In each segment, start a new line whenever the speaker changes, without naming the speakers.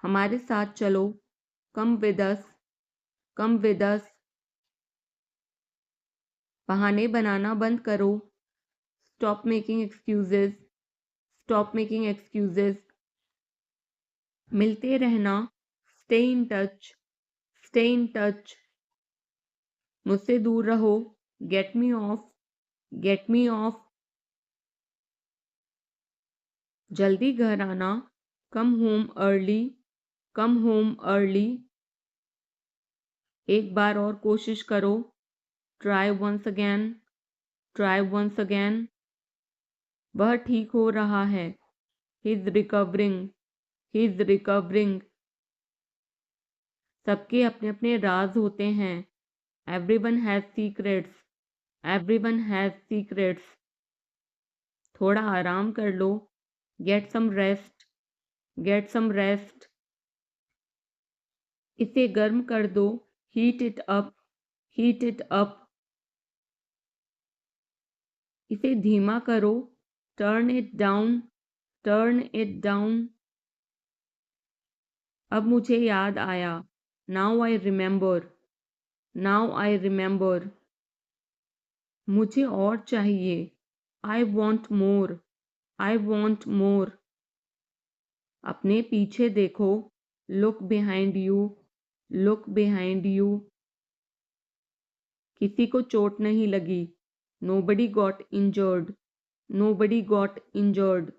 हमारे साथ चलो, come with us, come with us. बहाने बनाना बंद करो, stop making excuses, stop making excuses. मिलते रहना, stay in touch, stay in touch. मुझसे दूर रहो, get me off, get me off. जल्दी घर आना, come home early, come home early. एक बार और कोशिश करो, try once again, try once again. वह ठीक हो रहा है, he is recovering, he is recovering. सबके अपने अपने राज होते हैं, everyone has secrets, everyone has secrets. थोड़ा आराम कर लो, get some rest, get some rest. इसे गर्म कर दो, heat it up, heat it up. इसे धीमा करो, turn it down, turn it down. अब मुझे याद आया, now I remember, now I remember. मुझे और चाहिए, I want more, I want more. अपने पीछे देखो, look behind you, look behind you. किसी को चोट नहीं लगी, nobody got injured, nobody got injured.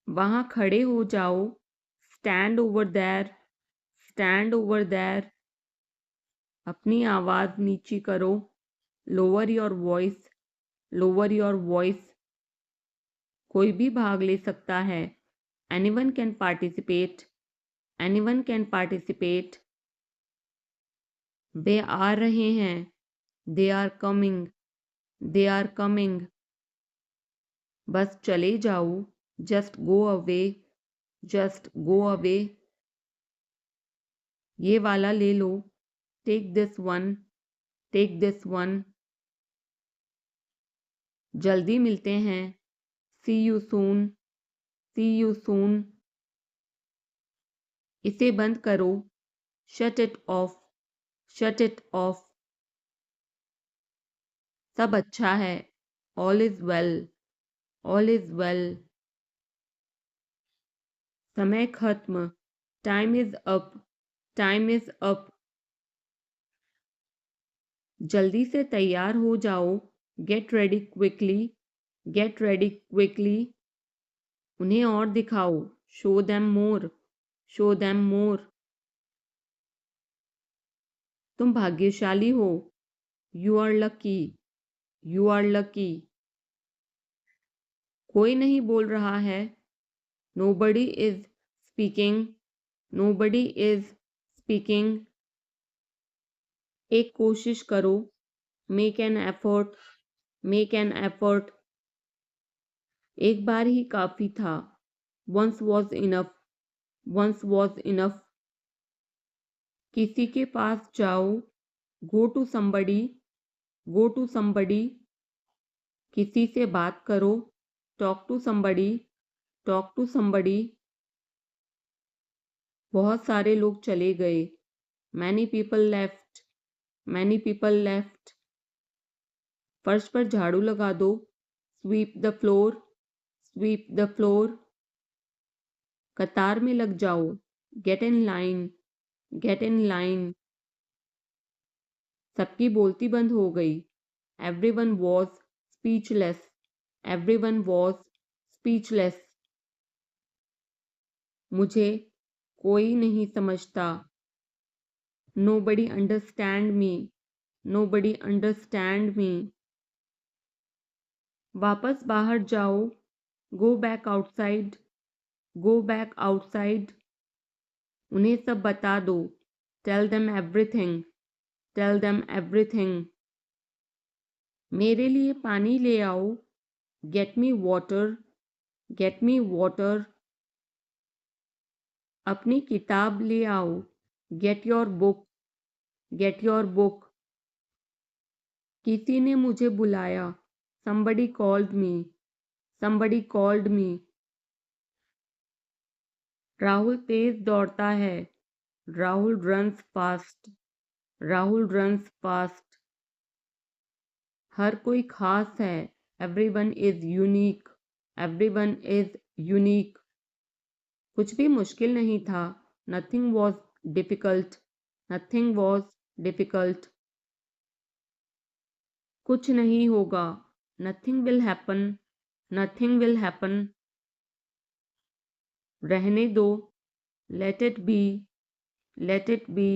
वहां खड़े हो जाओ, stand over there, stand over there. अपनी आवाज नीची करो, lower your voice, lower your voice. कोई भी भाग ले सकता है, anyone can participate, anyone can participate. वे आ रहे हैं, they are coming, they are coming. बस चले जाओ, just go away, just go away. ये वाला ले लो, take this one, take this one. जल्दी मिलते हैं, see you soon, C you soon. इसे बंद करो, shut it off, shut it off. सब अच्छा है, all is well, all is well. समय खत्म, time is up, time is up. जल्दी से तैयार हो जाओ, get ready quickly, get ready quickly. उन्हें और दिखाओ, show them more, show them more. तुम भाग्यशाली हो, you are lucky, you are lucky. कोई नहीं बोल रहा है, nobody is speaking, nobody is speaking. एक कोशिश करो, make an effort, make an effort. एक बार ही काफी था, once was enough, once was enough. किसी के पास जाओ, go to somebody, go to somebody. किसी से बात करो, talk to somebody, talk to somebody. बहुत सारे लोग चले गए, many people left, many people left. फर्श पर झाड़ू लगा दो, sweep the floor, sweep the floor. कतार में लग जाओ, get in line, get in line. सबकी बोलती बंद हो गई, everyone was speechless, everyone was speechless. मुझे कोई नहीं समझता, nobody understand me, nobody understand me. वापस बाहर जाओ, go back outside, go back outside. उन्हें सब बता दो, tell them everything, tell them everything. मेरे लिए पानी ले आओ, get me water, get me water. अपनी किताब ले आओ, get your book, get your book. किसी ने मुझे बुलाया, somebody called me, somebody called me। Rahul तेज दौड़ता है। Rahul runs fast. Rahul runs fast. हर कोई खास है। Everyone is unique. Everyone is unique. कुछ भी मुश्किल नहीं था। Nothing was difficult. Nothing was difficult. कुछ नहीं होगा। Nothing will happen. Nothing will happen. रहने दो। Let it be. Let it be.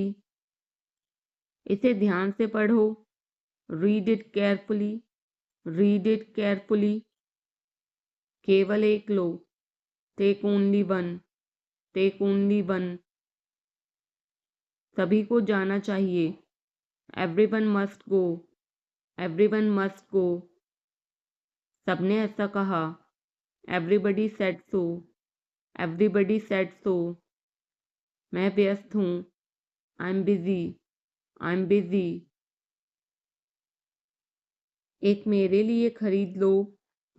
इसे ध्यान से पढ़ो। Read it carefully. Read it carefully. केवल एक लो। Take only one. Take only one. सभी को जाना चाहिए। Everyone must go. Everyone must go. सबने ऐसा कहा। Everybody said so. Everybody said so. मैं व्यस्त हूँ। I am busy. I am busy. एक मेरे लिए खरीद लो।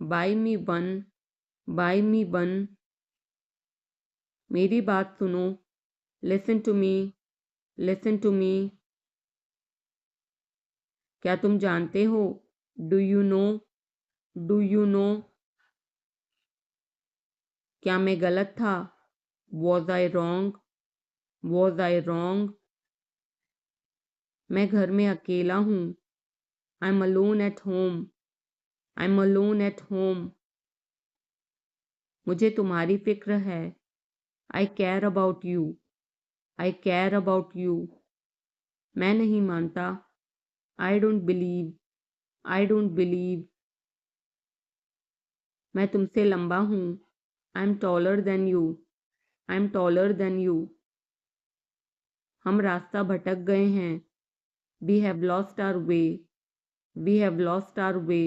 Buy me one. Buy me one. मेरी बात सुनो। Listen to me. Listen to me. क्या तुम जानते हो? Do you know? Do you know? क्या मैं गलत था? Was I wrong? Was I wrong? मैं घर में अकेला हूँ। I am alone at home. I am alone at home. मुझे तुम्हारी फिक्र है। I care about you. I care about you. मैं नहीं मानता। I don't believe. I don't believe. मैं तुमसे लंबा हूँ। I am taller than you. I am taller than you. हम रास्ता भटक गए हैं। We have lost our way. We have lost our way.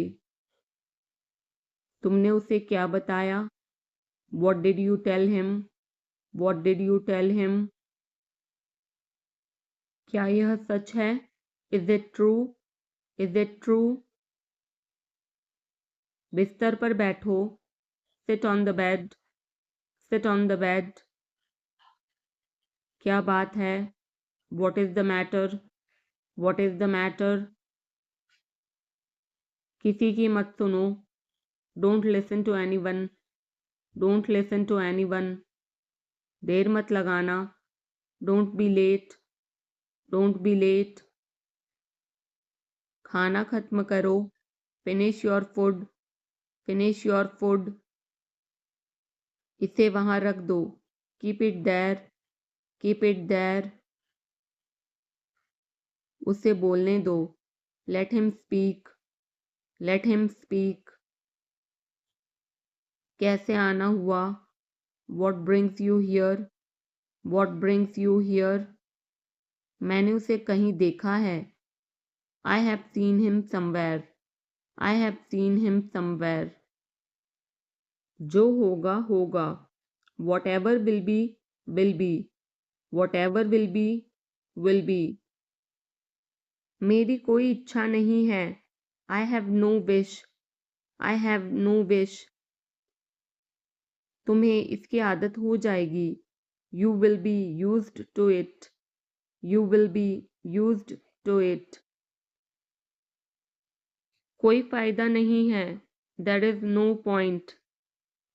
तुमने उसे क्या बताया? What did you tell him? What did you tell him? क्या यह सच है? Is it true? Is it true? बिस्तर पर बैठो। Sit on the bed. Sit on the bed. क्या बात है? What is the matter? What is the matter? किसी की मत सुनो। Don't listen to anyone. Don't listen to anyone. देर मत लगाना। Don't be late. Don't be late. खाना खत्म करो। Finish your food. Finish your food. इसे वहां रख दो। Keep it there. Keep it there. उसे बोलने दो। Let him speak. Let him speak. कैसे आना हुआ? What brings you here? What brings you here? मैंने उसे कहीं देखा है। I have seen him somewhere. I have seen him somewhere. जो होगा होगा। Whatever will be will be. Whatever will be will be. मेरी कोई इच्छा नहीं है। I have no wish. I have no wish. तुम्हें इसकी आदत हो जाएगी। You will be used to it. You will be used to it. कोई फायदा नहीं है। There is no point.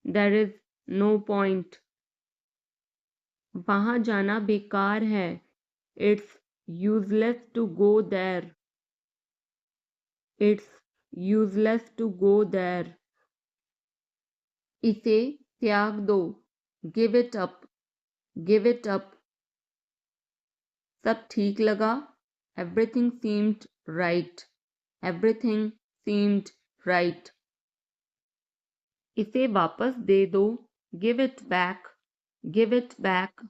There is no point. वहां जाना बेकार है। It's useless to go there. It's useless to go there. इसे त्याग दो। Give it up. Give it up. सब ठीक लगा। Everything seemed right. Everything seemed right. इसे वापस दे दो। Give it back. Give it back.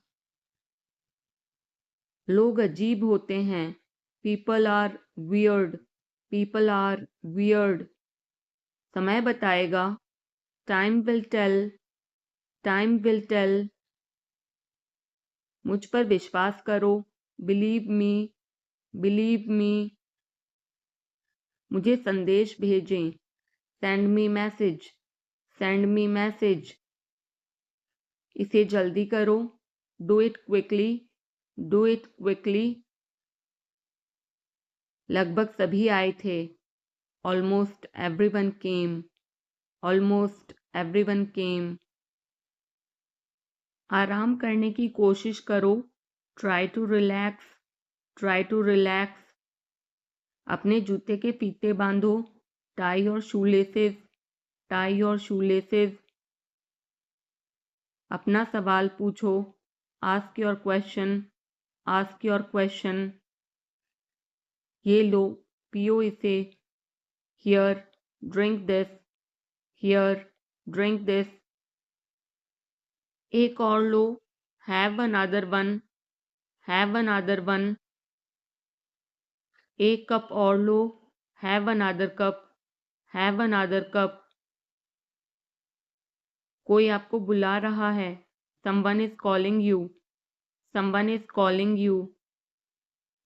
लोग अजीब होते हैं। People are weird. People are weird. समय बताएगा। Time will tell. Time will tell. मुझ पर विश्वास करो। Believe me. Believe me. मुझे संदेश भेजें। Send me message. Send me message. इसे जल्दी करो, do it quickly, do it quickly. लगभग सभी आए थे, almost everyone came, almost everyone came. आराम करने की कोशिश करो, try to relax, try to relax. अपने जूते के फीते बांधो, टाई और शूलेसेस, टाई और शूलेसेस। अपना सवाल पूछो, ask your question, ask your question. ये लो, पियो इसे, here, drink this, here, drink this. एक और लो, have another one, have another one. एक कप और लो, have another cup, have another cup. कोई आपको बुला रहा है, someone is calling you, someone is calling you.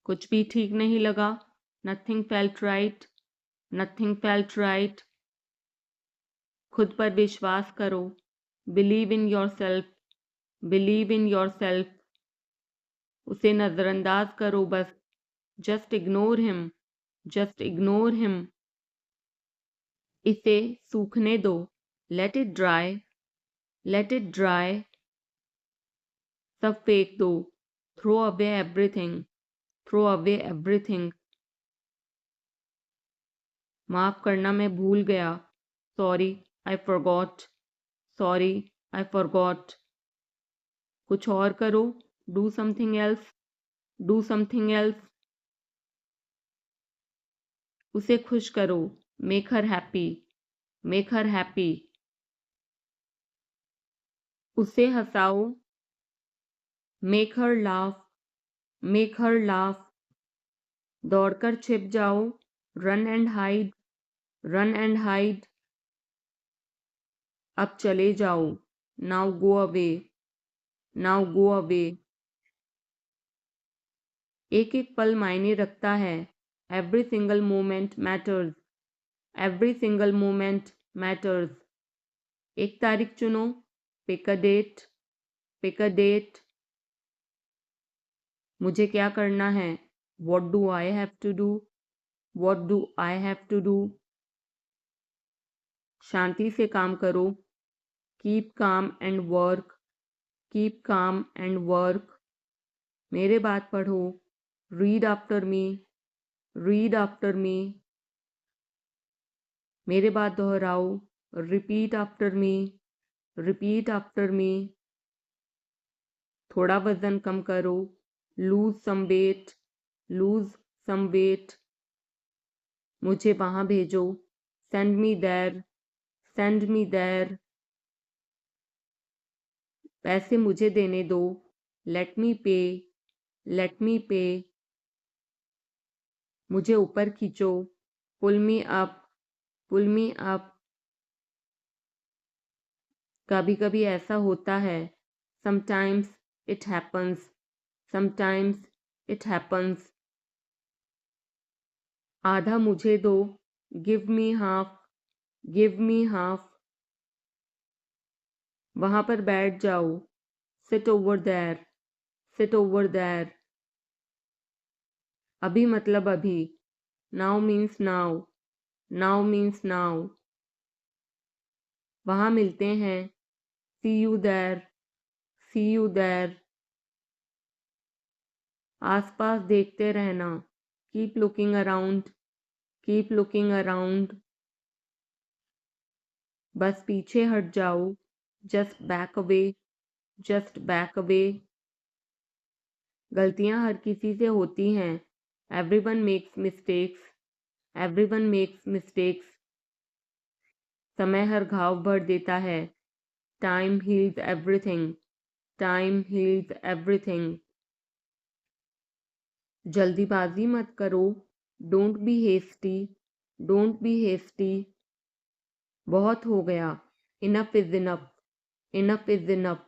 कुछ भी ठीक नहीं लगा, nothing felt right, nothing felt right. खुद पर विश्वास करो, believe in your self, believe in yourself. उसे नजरअंदाज करो बस, just ignore him, just ignore him. इसे सूखने दो, let it dry, let it dry. सब फेंक दो, throw away everything, throw away everything. माफ करना, मैं भूल गया, sorry I forgot, sorry I forgot. कुछ और करो, do something else, do something else. उसे खुश करो, make her happy, make her happy. उसे हंसाओ, make her laugh, make her laugh. दौड़कर छिप जाओ, run and hide, run and hide. अब चले जाओ, now go away, now go away. एक एक पल मायने रखता है, every single moment matters, every single moment matters. एक तारीख चुनो, pick a date, pick a date. मुझे क्या करना है, what do I have to do, what do I have to do. शांति से काम करो, keep calm and work, keep calm and work. मेरे बात पढ़ो, read after me, read after me. मेरे बात दोहराओ, repeat after me, repeat after me. थोड़ा वजन कम करो, lose some weight, lose some weight. मुझे वहां भेजो, send me there, send me there. पैसे मुझे देने दो, लेट मी पे, लेट मी पे। मुझे ऊपर खींचो, पुल मी अप, पुल मी अप। कभी कभी ऐसा होता है, sometimes it happens, sometimes it happens. आधा मुझे दो, give me half, give me half. वहां पर बैठ जाओ, sit over there, sit over there. अभी मतलब अभी, now means now, now means now. वहां मिलते हैं, see you there, see you there. आसपास देखते रहना, keep looking around, keep looking around. बस पीछे हट जाओ, just back away, just back away. गलतियां हर किसी से होती हैं, everyone makes mistakes, everyone makes mistakes. समय हर घाव भर देता है, time heals everything, time heals everything. जल्दीबाजी मत करो, don't be hasty, don't be hasty. बहुत हो गया, enough is enough, enough is enough.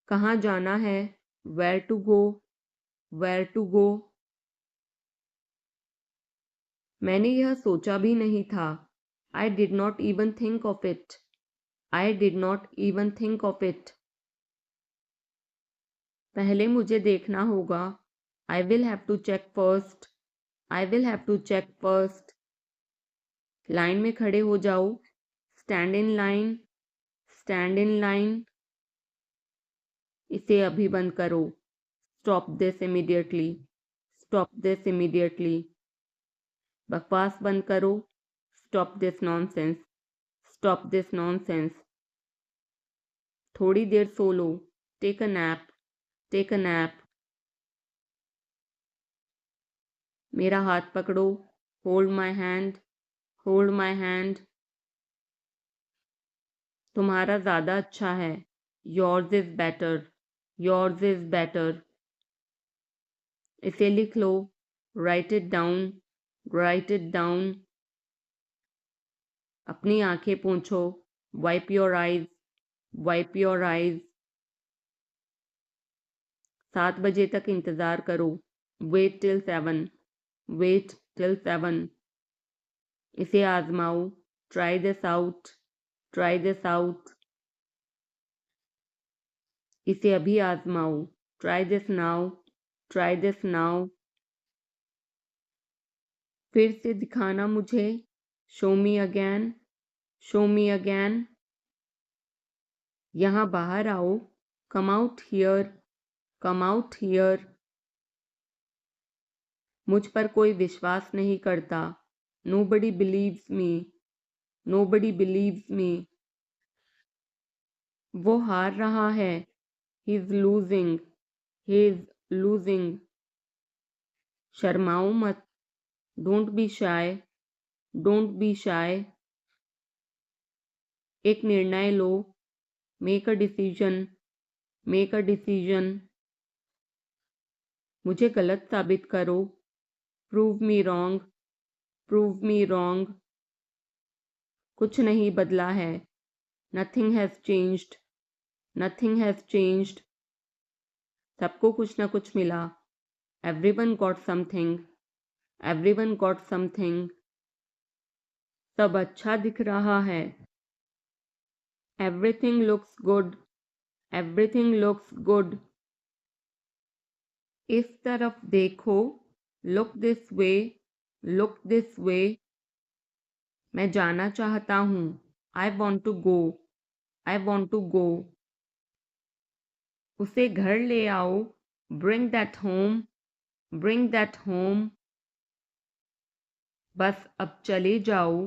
कहाँ जाना है, where to go, where to go. मैंने यह सोचा भी नहीं था, I did not even think of it, I did not even think of it. पहले मुझे देखना होगा. I will have to check first. I will have to check first. Line में खड़े हो जाओ. Stand in line. Stand in line. इसे अभी बंद करो. Stop this immediately. Stop this immediately. बकवास बंद करो. Stop this nonsense. Stop this nonsense. थोड़ी देर सो लो. Take a nap. Take a nap. मेरा हाथ पकड़ो. Hold my hand. Hold my hand. तुम्हारा ज़्यादा अच्छा है. Yours is better. Yours is better. इसे लिख लो. Write it down. Write it down. अपनी आंखें पोंछो. Wipe your eyes. Wipe your eyes. 7 बजे तक इंतज़ार करो. Wait till 7. Wait till 7. इसे आजमाओ. Try this out. Try this out. इसे अभी आजमाओ. Try this now. Try this now. फिर से दिखाना मुझे. Show me again. Show me again. यहाँ बाहर आओ. Come out here. Come out here. मुझ पर कोई विश्वास नहीं करता. Nobody believes me. Nobody believes me. वो हार रहा है. He is losing. He is losing. शर्माओ मत. Don't be shy. Don't be shy. एक निर्णय लो. Make a decision. Make a decision. मुझे गलत साबित करो. Prove me wrong. Prove me wrong. कुछ नहीं बदला है. Nothing has changed. Nothing has changed. सबको कुछ ना कुछ मिला. Everyone got something. Everyone got something. सब अच्छा दिख रहा है. Everything looks good. Everything looks good. इस तरफ देखो. Look this way. Look this way. मैं जाना चाहता हूँ. I want to go. I want to go. उसे घर ले आओ. Bring that home. Bring that home. बस अब चले जाओ.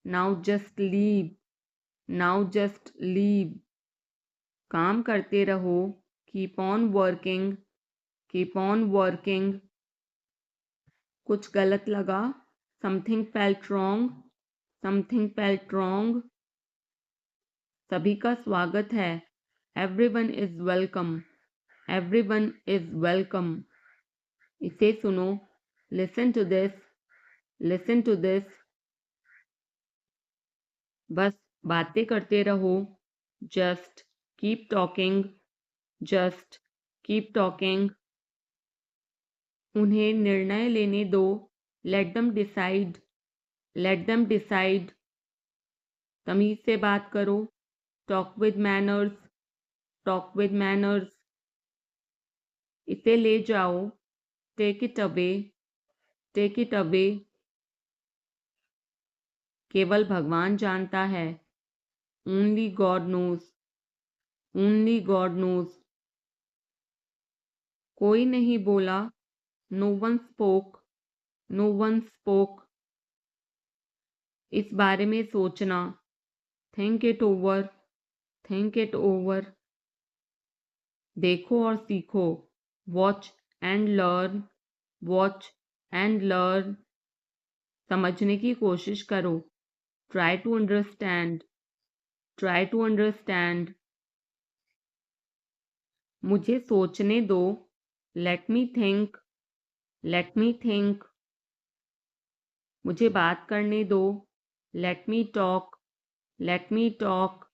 Now just leave. Now just leave. काम करते रहो. Keep on working. Keep on working. कुछ गलत लगा. Something felt wrong. Something felt wrong. सभी का स्वागत है. Everyone is welcome. Everyone is welcome. इसे सुनो. Listen to this. Listen to this. बस बातें करते रहो. Just keep talking. Just keep talking. उन्हें निर्णय लेने दो. Let them decide. Let them decide. तमीज से बात करो. Talk with manners. Talk with manners. इसे ले जाओ. Take it away. Take it away. केवल भगवान जानता है. Only God knows. Only God knows. कोई नहीं बोला. No one spoke. No one spoke. इस बारे में सोचना. Think it over. Think it over. देखो और सीखो. Watch and learn. Watch and learn. समझने की कोशिश करो. Try to understand. Try to understand. मुझे सोचने दो. Let me think. Let me think. मुझे बात करने दो. Let me talk. Let me talk.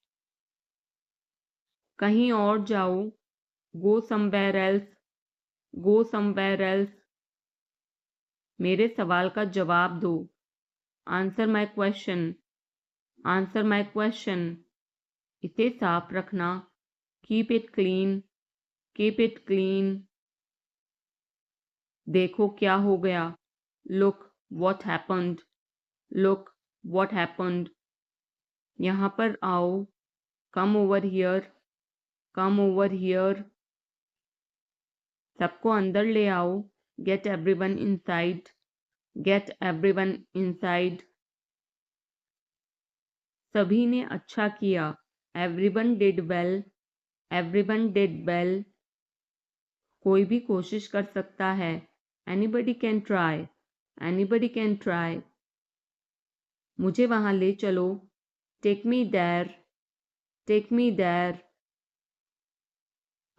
कहीं और जाओ. Go somewhere else. Go somewhere else. मेरे सवाल का जवाब दो. Answer my question. Answer my question. इसे साफ रखना, keep it clean, keep it clean. देखो क्या हो गया, look what happened, look what happened. यहाँ पर आओ, come over here, come over here. सबको अंदर ले आओ, get everyone inside, get everyone inside. सभी ने अच्छा किया, everyone did well, everyone did well. कोई भी कोशिश कर सकता है, anybody can try, anybody can try. मुझे वहां ले चलो, take me there, take me there.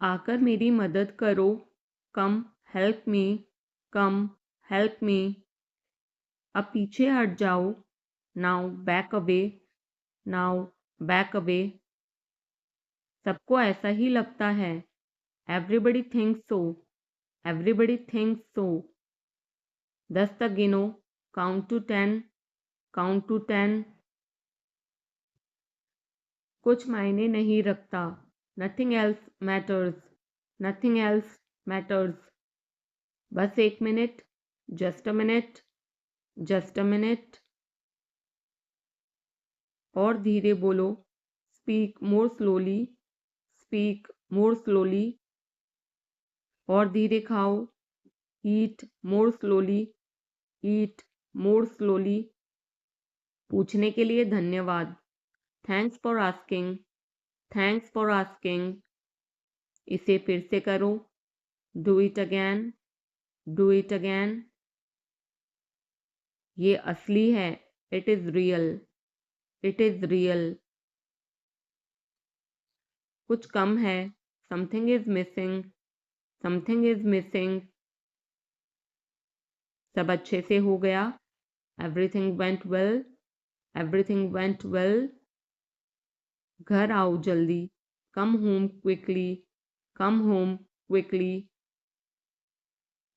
आकर मेरी मदद करो, कम हेल्प मी, कम हेल्प मी। अब पीछे हट जाओ, now back away, now back away. सबको ऐसा ही लगता है, एवरीबडी थिंक्स सो, एवरीबडी थिंक्स सो। 10 तक गिनो, काउंट टू 10, काउंट टू 10। कुछ मायने नहीं रखता, nothing else matters, nothing else matters. बस 1 minute, just a minute, just a minute. और धीरे बोलो, speak more slowly, speak more slowly. और धीरे खाओ, ईट मोर स्लोली, ईट मोर स्लोली। पूछने के लिए धन्यवाद, thanks for asking, thanks for asking. इसे फिर से करो, do it again, do it again. ये असली है, it is real, it is real. कुछ कम है, something is missing, something is missing. सब अच्छे से हो गया, everything went well, everything went well. घर आओ जल्दी, come home quickly, come home quickly.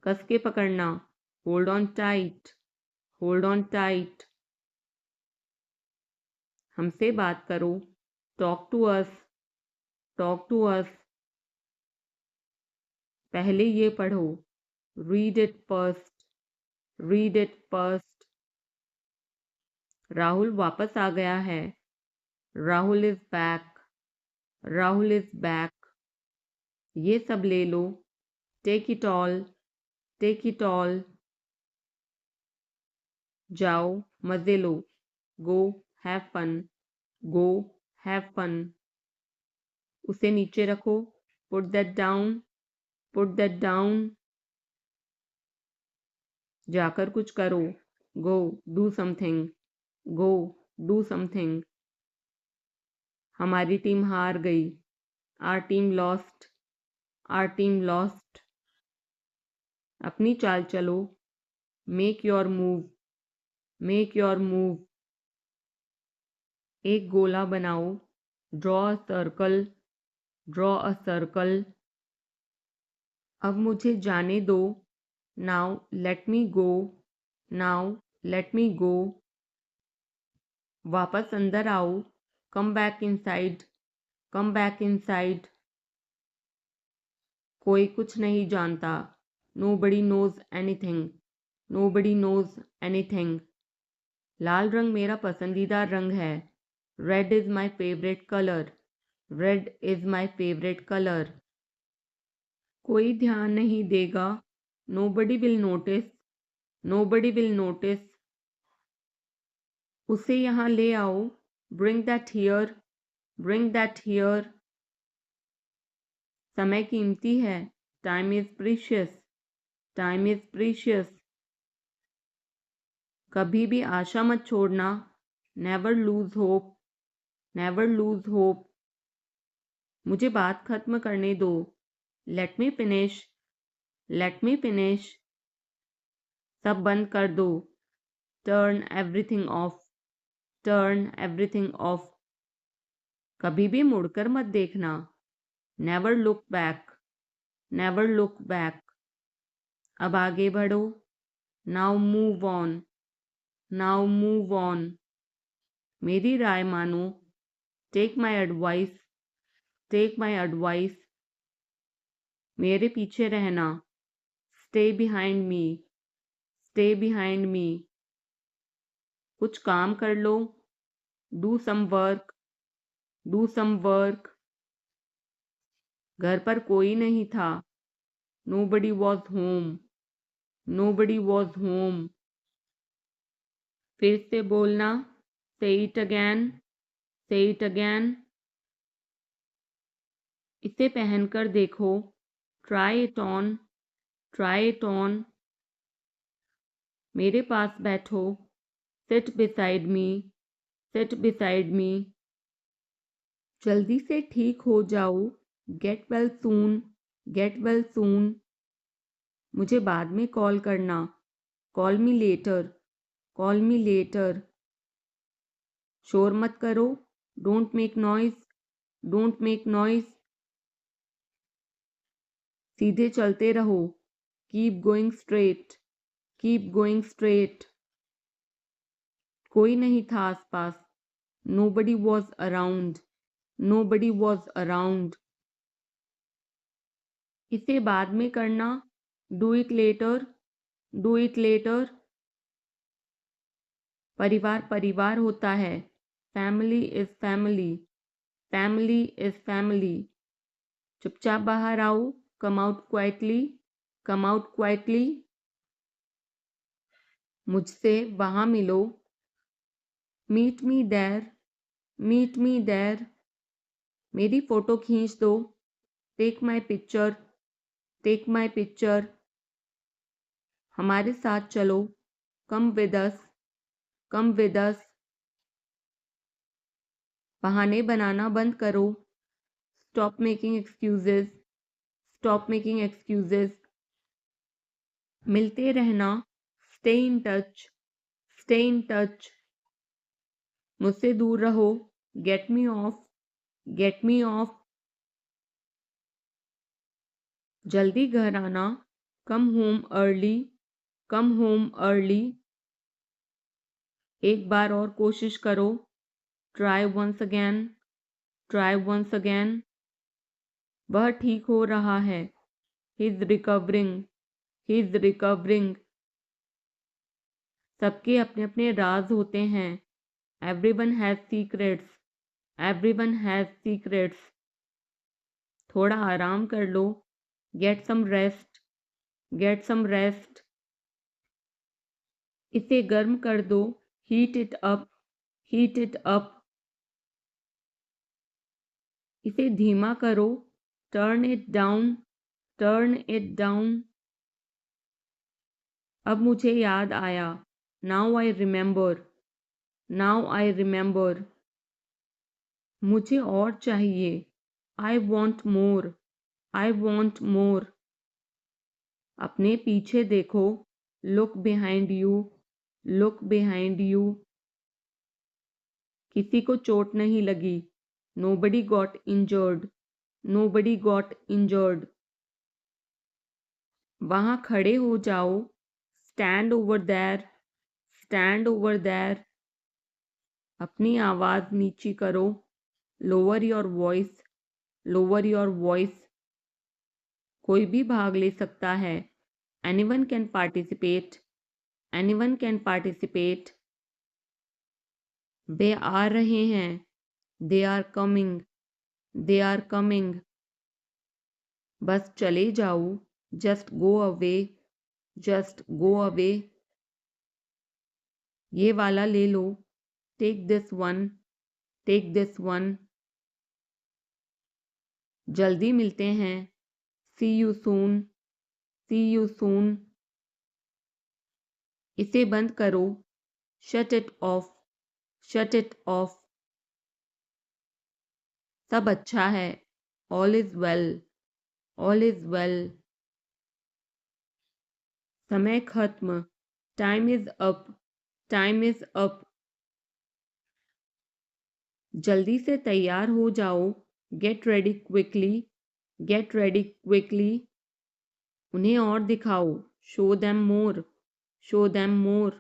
कस के पकड़ना, hold on tight, hold on tight. हमसे बात करो, talk to us, talk to us. पहले ये पढ़ो, read it first, read it first. Rahul वापस आ गया है, Rahul is back, Rahul is back. ये सब ले लो, take it all, take it all. जाओ मजे लो, go have fun, go have fun. उसे नीचे रखो, put that down, put that down. जाकर कुछ करो, go do something, go do something. हमारी टीम हार गई, our team lost, are team lost. अपनी चाल चलो, make your move, make your move. एक गोला बनाओ, draw a circle, draw a circle. अब मुझे जाने दो, now let me go, now let me go. वापस अंदर आओ, come back inside, come back inside. कोई कुछ नहीं जानता, nobody knows anything, nobody knows anything. लाल रंग मेरा पसंदीदा रंग है, red is my favourite colour, red is my favourite colour. कोई ध्यान नहीं देगा, nobody will notice, nobody will notice. उसे यहाँ ले आओ, bring that here, bring that here. समय कीमती है, time is precious, time is precious. कभी भी आशा मत छोड़ना, never lose hope, never lose hope. मुझे बात खत्म करने दो, let me finish, let me finish. सब बंद कर दो, turn everything of, turn everything of. कभी भी मुड़कर मत देखना, never look back, never look back. अब आगे बढ़ो, now move on, now move on. मेरी राय मानो, take my advice, take my advice. मेरे पीछे रहना, stay behind me, stay behind me. कुछ काम कर लो, do some work, do some work. घर पर कोई नहीं था, nobody was home, nobody was home। फिर से बोलना, say it again, say it again। इसे पहनकर देखो, try it on, try it on। मेरे पास बैठो, sit beside me, sit beside me। जल्दी से ठीक हो जाओ, get well soon, get well soon। मुझे बाद में कॉल करना, call me later, call me later। शोर मत करो, don't make noise, don't make noise. सीधे चलते रहो, keep going straight, keep going straight. कोई नहीं था आसपास, nobody was around, nobody was around। इसे बाद में करना, do it later, do it later। परिवार परिवार होता है, family is family, family is family। चुपचाप बाहर आओ, come out quietly, come out quietly। मुझसे वहाँ मिलो, meet me there, meet me there। मेरी फ़ोटो खींच दो, take my picture, take my picture। हमारे साथ चलो, come with us, come with us। बहाने बनाना बंद करो, stop making excuses, stop making excuses। मिलते रहना, stay in touch, stay in touch। मुझसे दूर रहो, get me off, get me off। जल्दी घर आना, come home early, come home early। एक बार और कोशिश करो, try once again, try once again। वह ठीक हो रहा है, he's recovering, he's recovering। सबके अपने अपने राज होते हैं, everyone has secrets, everyone has secrets। थोड़ा आराम कर लो, get some rest, get some rest। इसे गर्म कर दो, heat it up, heat it up। इसे धीमा करो, turn it down, turn it down। अब मुझे याद आया, now I remember, now I remember। मुझे और चाहिए, I want more, I want more। अपने पीछे देखो, look behind you, look behind you। किसी को चोट नहीं लगी, nobody got injured, nobody got injured। वहाँ खड़े हो जाओ, stand over there, stand over there। अपनी आवाज़ नीची करो, lower your voice, lower your voice। कोई भी भाग ले सकता है, anyone can participate, anyone can participate। वे आ रहे हैं, they are coming, they are coming। बस चले जाओ, just go away, just go away। ये वाला ले लो, take this one, take this one। जल्दी मिलते हैं, see you soon, see you soon। इसे बंद करो, shut it off, shut it off। सब अच्छा है, all is well, all is well। समय खत्म, time is up, time is up। जल्दी से तैयार हो जाओ, get ready quickly, get ready quickly। उन्हें और दिखाओ, show them more, show them more।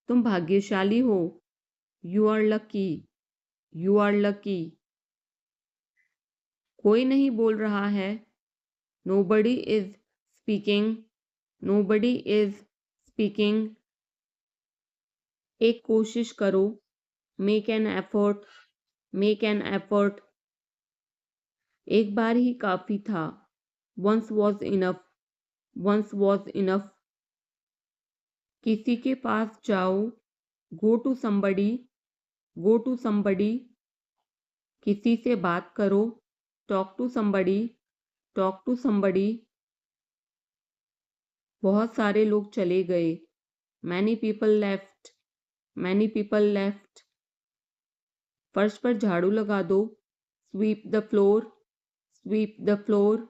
तुम भाग्यशाली हो, you are lucky, you are lucky. कोई नहीं बोल रहा है, nobody is speaking, nobody is speaking. एक कोशिश करो, make an effort, make an effort. एक बार ही काफी था, once was enough, once was enough. किसी के पास जाओ, go to somebody, go to somebody. किसी से बात करो, talk to somebody, talk to somebody. बहुत सारे लोग चले गए, many people left, many people left. फर्श पर झाड़ू लगा दो, sweep the floor, sweep the floor.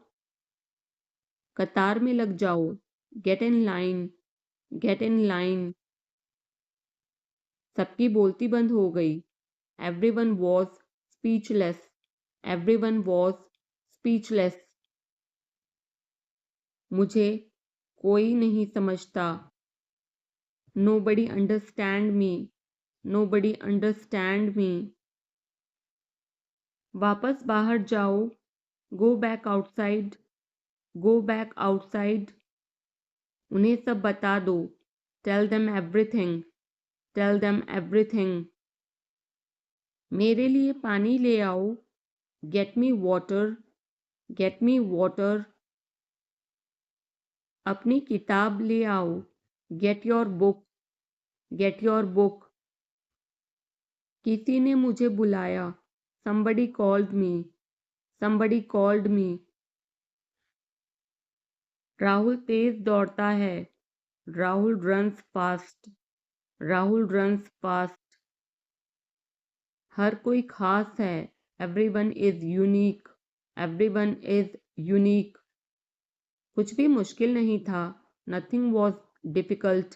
कतार में लग जाओ, get in line, get in line. सबकी बोलती बंद हो गई, everyone was speechless, everyone was speechless. मुझे कोई नहीं समझता, nobody understand me, nobody understand me. वापस बाहर जाओ, go back outside, go back outside. उन्हें सब बता दो, tell them everything, tell them everything. मेरे लिए पानी ले आओ, get me water, get me water. अपनी किताब ले आओ, get your book, get your book. किसी ने मुझे बुलाया, somebody called me, somebody called me। Rahul तेज दौड़ता है, Rahul runs fast, Rahul runs fast. हर कोई खास है, everyone is unique, everyone is unique. कुछ भी मुश्किल नहीं था, nothing was difficult,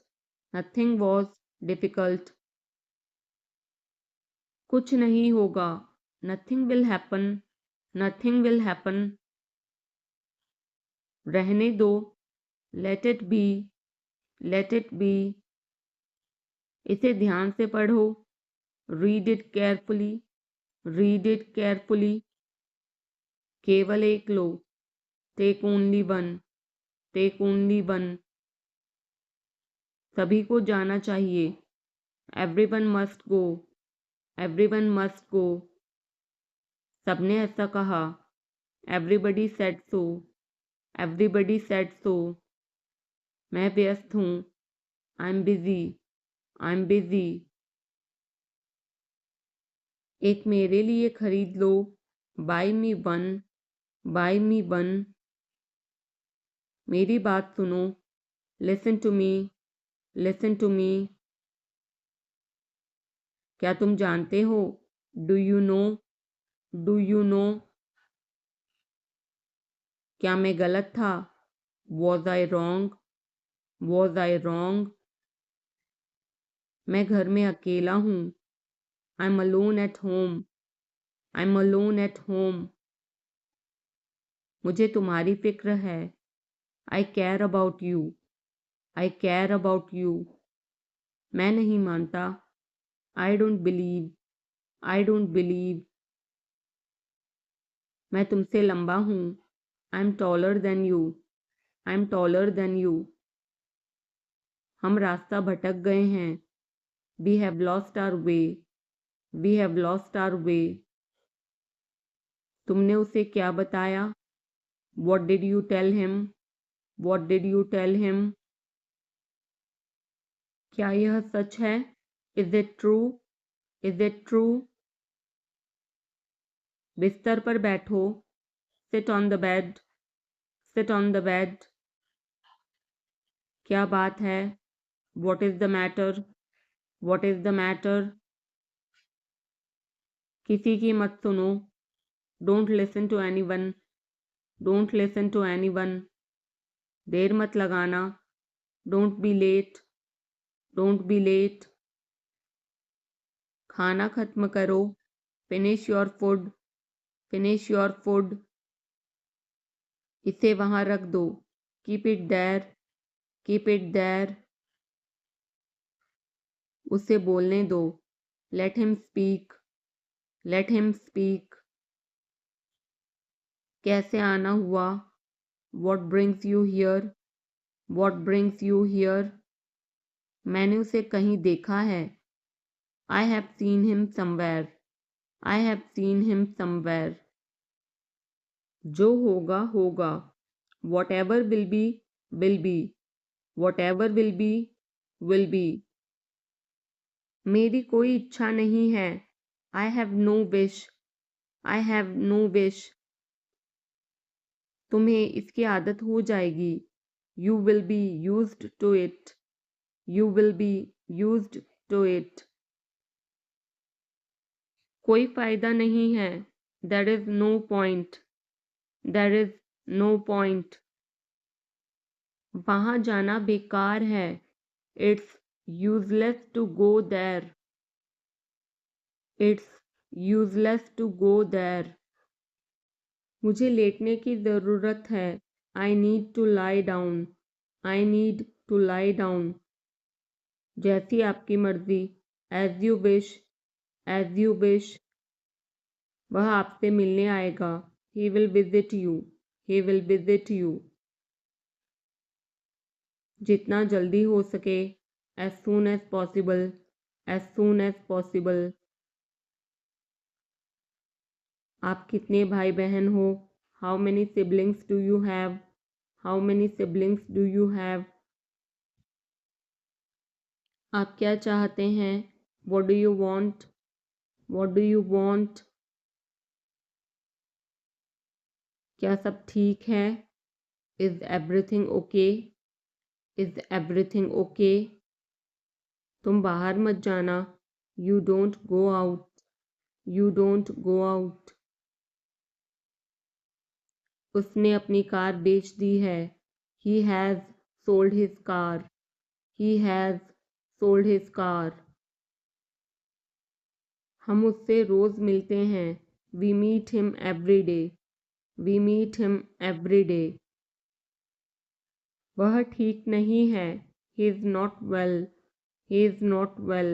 nothing was difficult. कुछ नहीं होगा, nothing will happen, nothing will happen. रहने दो, let it be, let it be. इसे ध्यान से पढ़ो, read it carefully, read it carefully. केवल एक लो, take only one, take only one. सभी को जाना चाहिए, everyone must go, everyone must go. सबने ऐसा कहा, everybody said so, everybody said so. मैं व्यस्त हूँ, I am busy, I am busy. एक मेरे लिए खरीद लो, buy me one, buy me one. मेरी बात सुनो, listen to me, listen to me. क्या तुम जानते हो, do you know, do you know. क्या मैं गलत था, was I wrong, was I wrong. मैं घर में अकेला हूँ, I am alone at home, I am alone at home. मुझे तुम्हारी फिक्र है, I care about you, I care about you. मैं नहीं मानता, I don't believe, I don't believe. मैं तुमसे लंबा हूँ, I am taller than you, I am taller than you. हम रास्ता भटक गए हैं, we have lost our way, we have lost our way. तुमने उसे क्या बताया, what did you tell him, what did you tell him. क्या यह सच है, is it true, is it true. बिस्तर पर बैठो, sit on the bed, sit on the bed. क्या बात है, what is the matter, what is the matter. किसी की मत सुनो, don't listen to anyone, don't listen to anyone. देर मत लगाना, don't be late, don't be late. खाना खत्म करो, finish your food, finish your food. इसे वहां रख दो, keep it there, keep it there. उसे बोलने दो, Let him speak. Let him speak. कैसे आना हुआ? What brings you here? What brings you here? मैंने उसे कहीं देखा है. I have seen him somewhere. I have seen him somewhere. जो होगा होगा. Whatever will be will be. Whatever will be will be. मेरी कोई इच्छा नहीं है. I have no wish. I have no wish. तुम्हें इसकी आदत हो जाएगी. You will be used to it. You will be used to it. कोई फायदा नहीं है. There is no point. There is no point. वहाँ जाना बेकार है. It's useless to go there. It's useless to go there. मुझे लेटने की ज़रूरत है. I need to lie down. I need to lie down. जैसी आपकी मर्जी. As you wish. As you wish. वह आपसे मिलने आएगा. He will visit you. He will visit you. जितना जल्दी हो सके. As soon as possible. As soon as possible. आप कितने भाई बहन हो? How many siblings do you have? How many siblings do you have? आप क्या चाहते हैं? What do you want? What do you want? क्या सब ठीक है? Is everything okay? Is everything okay? तुम बाहर मत जाना. You don't go out. You don't go out. उसने अपनी कार बेच दी है. He has sold his car. He has sold his car. हम उससे रोज़ मिलते हैं. We meet him every day. We meet him every day. वह ठीक नहीं है. He is not well. He is not well.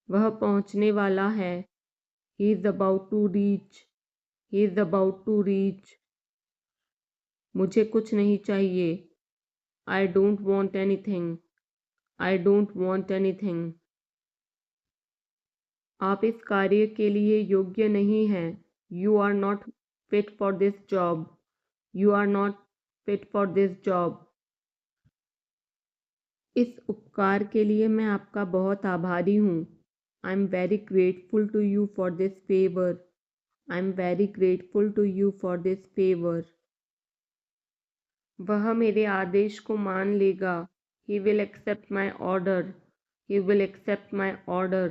वह पहुंचने वाला है. He is about to reach. He is about to reach. मुझे कुछ नहीं चाहिए. I don't want anything. I don't want anything. आप इस कार्य के लिए योग्य नहीं हैं. You are not fit for this job. You are not fit for this job. इस उपकार के लिए मैं आपका बहुत आभारी हूँ. I'm very grateful to you for this favor. I'm very grateful to you for this favor. वह मेरे आदेश को मान लेगा. He will accept my order. He will accept my order.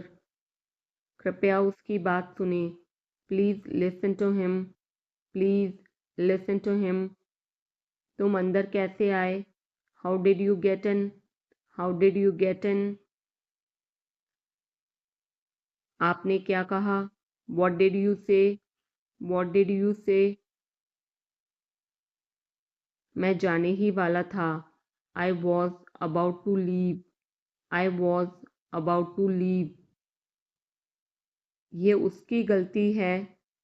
कृपया उसकी बात सुने. Please listen to him. Please listen to him. तुम अंदर कैसे आए? How did you get in? How did you get in? आपने क्या कहा? What did you say? What did you say? मैं जाने ही वाला था. I was about to leave. I was about to leave. ये उसकी गलती है.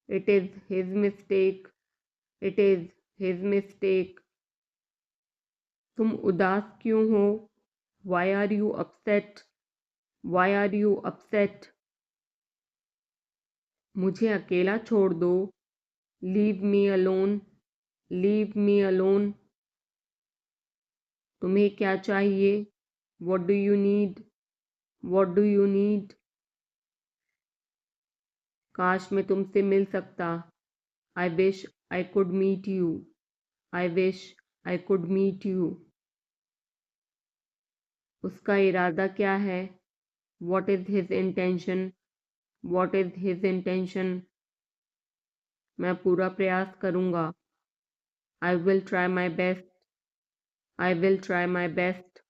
It is his mistake. It is his mistake. तुम उदास क्यों हो? Why are you upset? Why are you upset? मुझे अकेला छोड़ दो. Leave me alone. Leave me alone. तुम्हें क्या चाहिए? What do you need? What do you need? काश मैं तुमसे मिल सकता. I wish I could meet you. I wish I could meet you. उसका इरादा क्या है? What is his intention? What is his intention? मैं पूरा प्रयास करूँगा. I will try my best. I will try my best.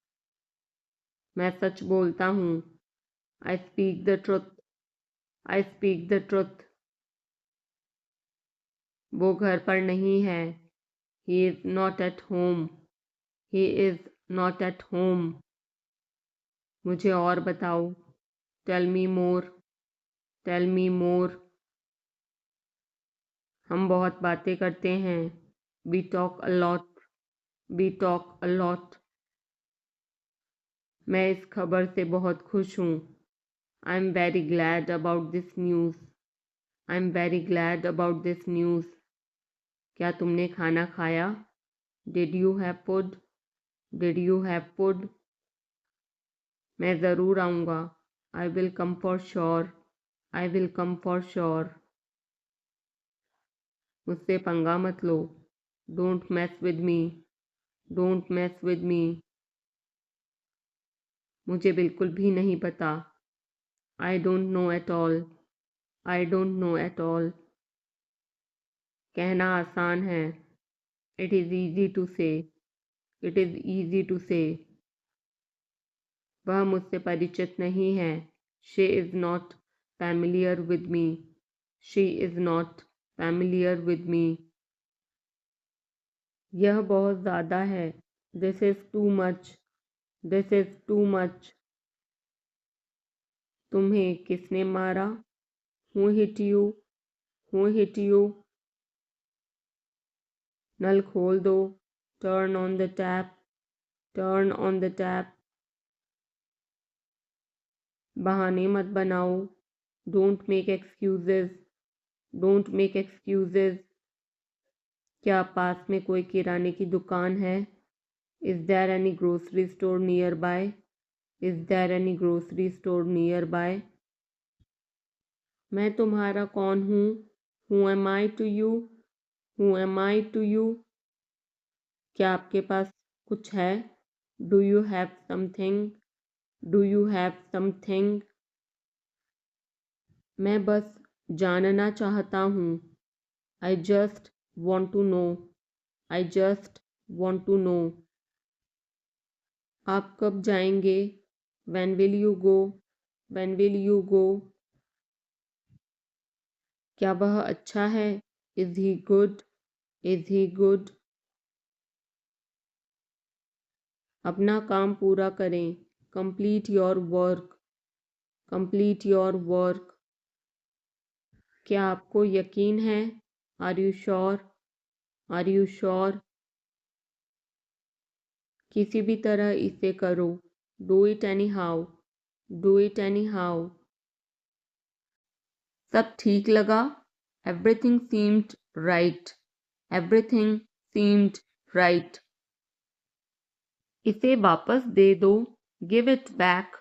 मैं सच बोलता हूँ. I speak the truth. I speak the truth. वो घर पर नहीं है. He is not at home. He is not at home. मुझे और बताओ. Tell me more, tell me more. हम बहुत बातें करते हैं, we talk a lot, we talk a lot. मैं इस खबर से बहुत खुश हूँ, I am very glad about this news, I am very glad about this news. क्या तुमने खाना खाया? Did you have food, did you have food. मैं ज़रूर आऊँगा, I will come for sure, I will come for sure. मुझसे पंगा मत लो, don't mess with me, don't mess with me. मुझे बिल्कुल भी नहीं पता, I don't know at all, I don't know at all. कहना आसान है, it is easy to say, it is easy to say. वह मुझसे परिचित नहीं है, she is not familiar with me, she is not familiar with me. यह बहुत ज़्यादा है, this is too much, this is too much. तुम्हें किसने मारा? Who hit you, who hit you. नल खोल दो, turn on the tap, turn on the tap. बहाने मत बनाओ, don't make excuses, don't make excuses. क्या पास में कोई किराने की दुकान है? Is there any grocery store nearby, is there any grocery store nearby. मैं तुम्हारा कौन हूँ? Who am I to you, who am I to you. क्या आपके पास कुछ है? Do you have something, do you have something. मैं बस जानना चाहता हूँ, I just want to know, I just want to know. आप कब जाएंगे? When will you go, when will you go. क्या वह अच्छा है? Is he good, is he good. अपना काम पूरा करें, complete your work, complete your work. क्या आपको यकीन है? Are you sure, are you sure. किसी भी तरह इसे करो, do it anyhow, do it anyhow. सब ठीक लगा? Everything seemed right, everything seemed right. इसे वापस दे दो, give it back,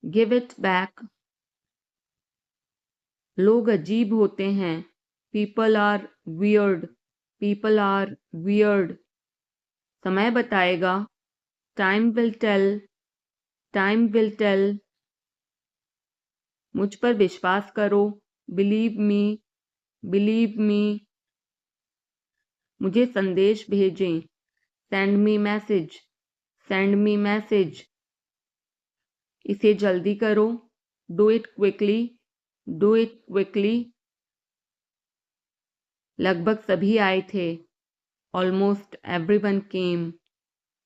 give it back. लोग अजीब होते हैं, people are weird, people are weird. समय बताएगा, time will tell, time will tell. मुझ पर विश्वास करो, बिलीव मी, बिलीव मी। मुझे संदेश भेजें, send me message, send me message. इसे जल्दी करो, do it quickly, do it quickly. लगभग सभी आए थे, almost everyone came,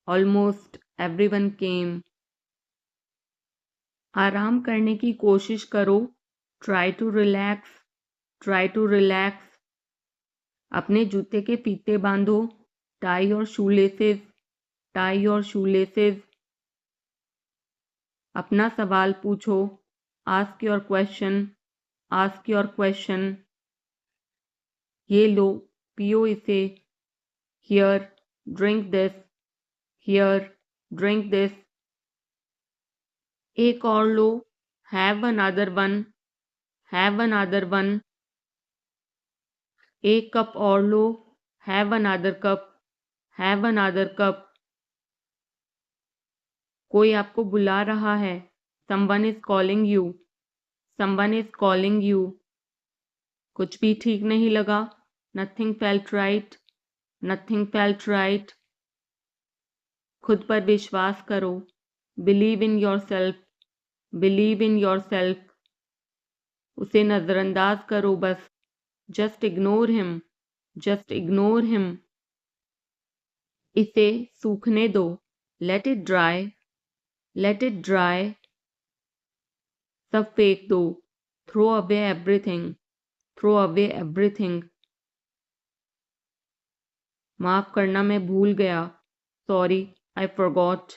almost everyone came. आराम करने की कोशिश करो, try to relax, try to relax. अपने जूते के फीते बांधो, टाई और शूलेसेस, टाई और शूलेसेस। अपना सवाल पूछो, ask your question, ask your question. ये लो, पियो इसे, here drink this, here drink this. एक और लो, have another one, have another one. एक कप और लो, have another cup, have another cup. कोई आपको बुला रहा है, someone is calling you, someone is calling you. कुछ भी ठीक नहीं लगा, nothing felt right, nothing felt right. खुद पर विश्वास करो, believe in your self, believe in yourself. उसे नज़रअंदाज करो बस, just ignore him, just ignore him. इसे सूखने दो, let it dry, let it dry. सब फेंक दो, throw away everything, throw away everything. माफ करना, मैं भूल गया, sorry I forgot,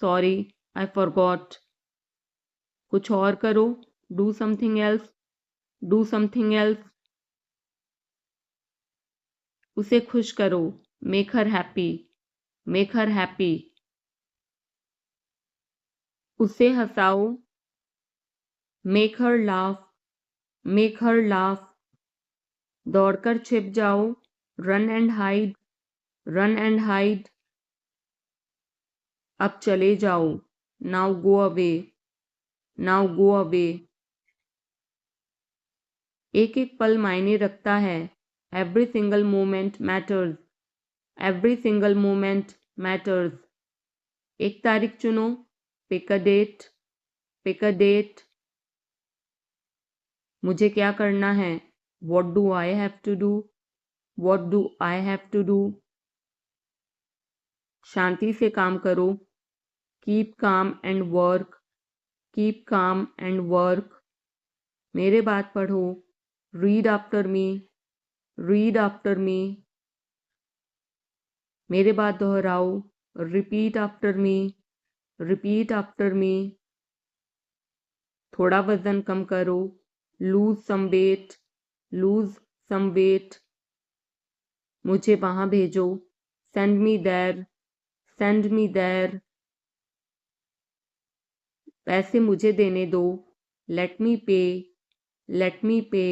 sorry I forgot. कुछ और करो, do something else, do something else. उसे खुश करो, make her happy, make her happy. उसे हंसाओ, make her laugh, make her laugh. दौड़कर छिप जाओ, run and hide, run and hide. अब चले जाओ, now go away, now go away. एक एक पल मायने रखता है, every single moment matters, every single moment matters. एक तारीख चुनो, pick a date, pick a date. मुझे क्या करना है, what do I have to do, what do I have to do. शांति से काम करो, keep calm and work, keep calm and work. मेरे बात पढ़ो, read after me, read after me. मेरे बात दोहराओ, repeat after me, repeat after me. थोड़ा वजन कम करो, lose some weight, lose some weight. मुझे वहां भेजो, send me there, send me there. पैसे मुझे देने दो, लेट मी पे, लेट मी पे।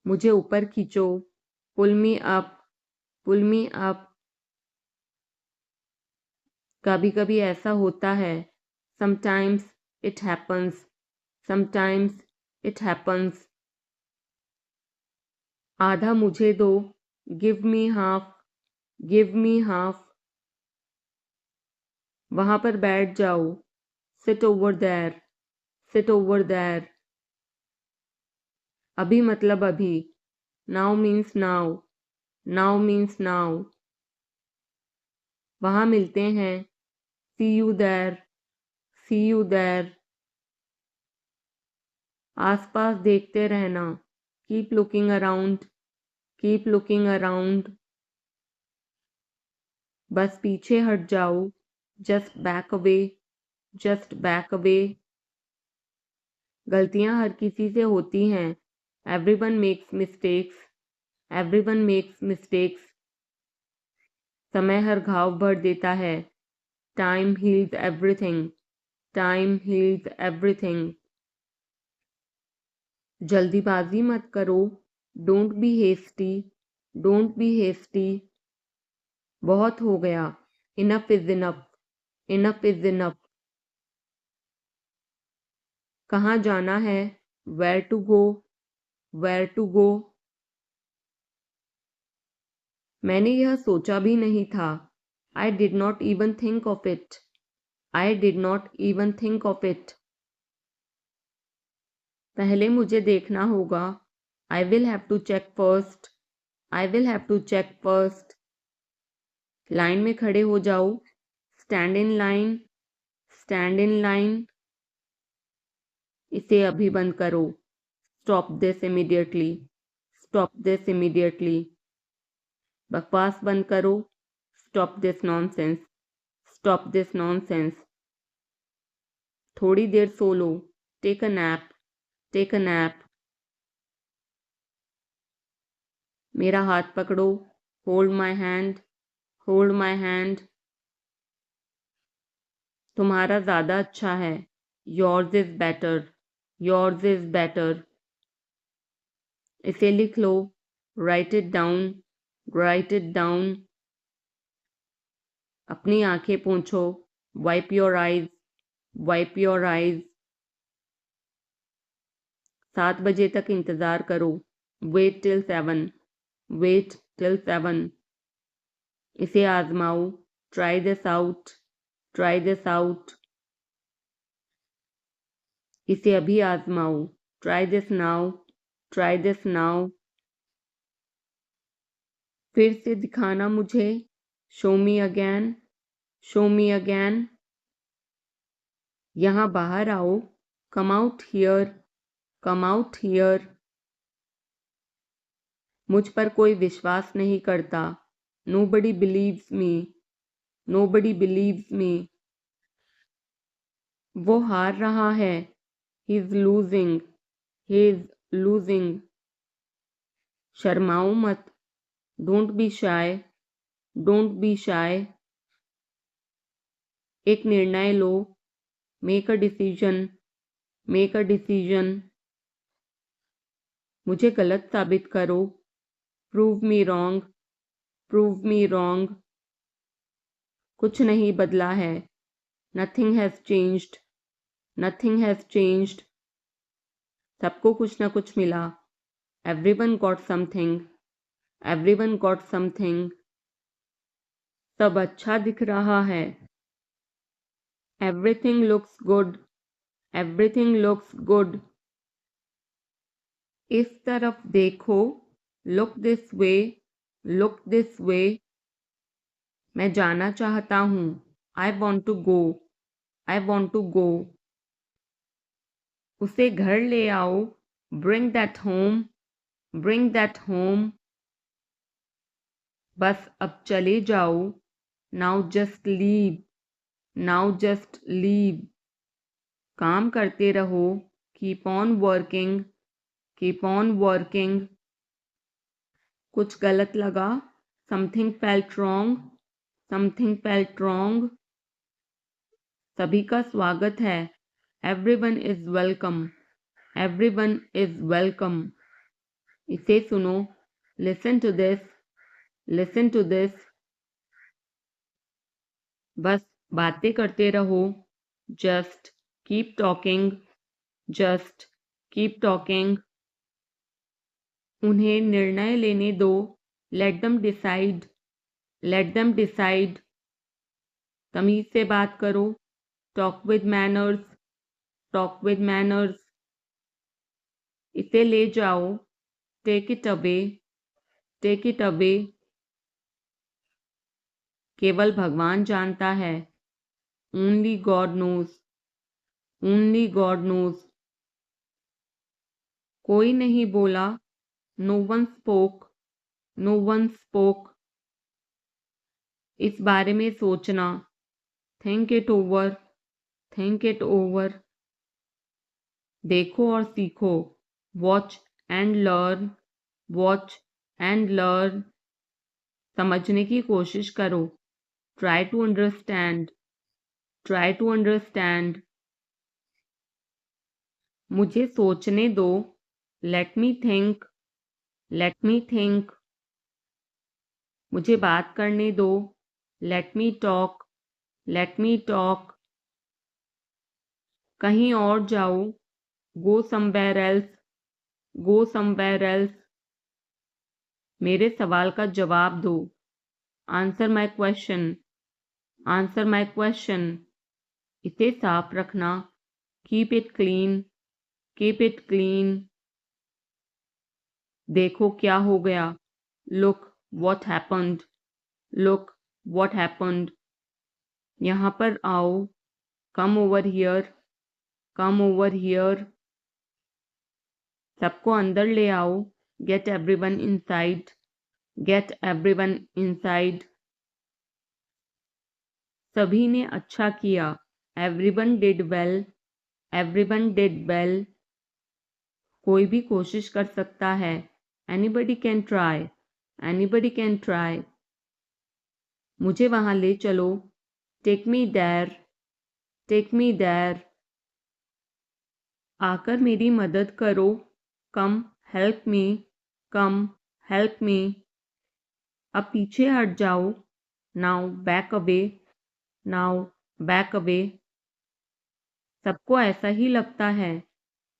मुझे ऊपर खींचो, पुल मी अप, पुल मी अप। कभी कभी ऐसा होता है, sometimes it happens, sometimes it happens. आधा मुझे दो, give me half, give me half. वहां पर बैठ जाओ, sit over there, sit over there. अभी मतलब अभी, now means now, now means now. वहां मिलते हैं, see you there, see you there. आसपास देखते रहना, keep looking around, keep looking around. बस पीछे हट जाओ, just back away, just back away. गलतियां हर किसी से होती हैं, everyone makes mistakes, everyone makes mistakes. समय हर घाव भर देता है, time heals everything, time heals everything. जल्दीबाजी मत करो, don't be hasty, don't be hasty. बहुत हो गया, enough is enough, enough is enough. कहाँ जाना है, where to go, where to go. मैंने यह सोचा भी नहीं था, I did not even think of it, I did not even think of it. पहले मुझे देखना होगा, I will have to check first, I will have to check first. Line में खड़े हो जाओ, stand in line, stand in line. इसे अभी बंद करो, stop this immediately, stop this immediately. बकवास बंद करो, stop this nonsense, stop this nonsense. थोड़ी देर सो लो, take a nap, take a nap. मेरा हाथ पकड़ो, hold my hand, hold my hand. तुम्हारा ज़्यादा अच्छा है, yours is better, yours is better. इसे लिख लो, write it down, write it down. अपनी आंखें पोंछो, wipe your eyes, wipe your eyes. 7 बजे तक इंतज़ार करो, वेट टिल 7, वेट टिल 7। इसे आजमाओ, try this out, try this out. इसे अभी आजमाओ, try this now, try this now. फिर से दिखाना मुझे, show me again, show me again. यहाँ बाहर आओ, come out here, come out here. मुझ पर कोई विश्वास नहीं करता, nobody believes me, nobody believes me. वो हार रहा है, he is losing, he is losing. शर्माओ मत, don't be shy, don't be shy. एक निर्णय लो, make a decision, make a decision. मुझे गलत साबित करो, prove me wrong, prove me wrong. कुछ नहीं बदला है, nothing has changed, nothing has changed. सबको कुछ ना कुछ मिला, everyone got something, everyone got something. सब अच्छा दिख रहा है, everything looks good, everything looks good. इस तरफ देखो, look this way, look this way. मैं जाना चाहता हूँ, I want to go, I want to गो। उसे घर ले आओ, bring that home, bring that home. बस अब चले जाओ, now just leave, now just leave. काम करते रहो, keep on working, keep on working. कुछ गलत लगा, something felt wrong, something felt wrong. सभी का स्वागत है, everyone is welcome, everyone is welcome. इसे सुनो, listen to this, listen to this. बस बातें करते रहो, just keep talking, just keep talking. उन्हें निर्णय लेने दो, let them decide, let them decide. तमीज से बात करो, talk with manners, talk with manners. इसे ले जाओ, take it away, take it away. केवल भगवान जानता है, only God knows, only God knows. कोई नहीं बोला, no one spoke, no one spoke. इस बारे में सोचना, think it over, think it over. देखो और सीखो, watch and learn, watch and learn. समझने की कोशिश करो, try to understand, try to understand. मुझे सोचने दो, let me think, let me think. मुझे बात करने दो, let me talk, let me talk. कहीं और जाओ, go somewhere else, go somewhere else. मेरे सवाल का जवाब दो, answer my question, answer my question. इसे साफ रखना, keep it clean, keep it clean. देखो क्या हो गया, look what happened, look what happened. यहाँ पर आओ, come over here, come over here. सबको अंदर ले आओ, get everyone inside, get everyone inside. सभी ने अच्छा किया, everyone did well, everyone did well. कोई भी कोशिश कर सकता है, anybody can try, anybody can try. मुझे वहां ले चलो, take me there, take me there. आकर मेरी मदद करो, कम हेल्प मी, कम हेल्प मी। अब पीछे हट जाओ, now back away, now back away. सबको ऐसा ही लगता है,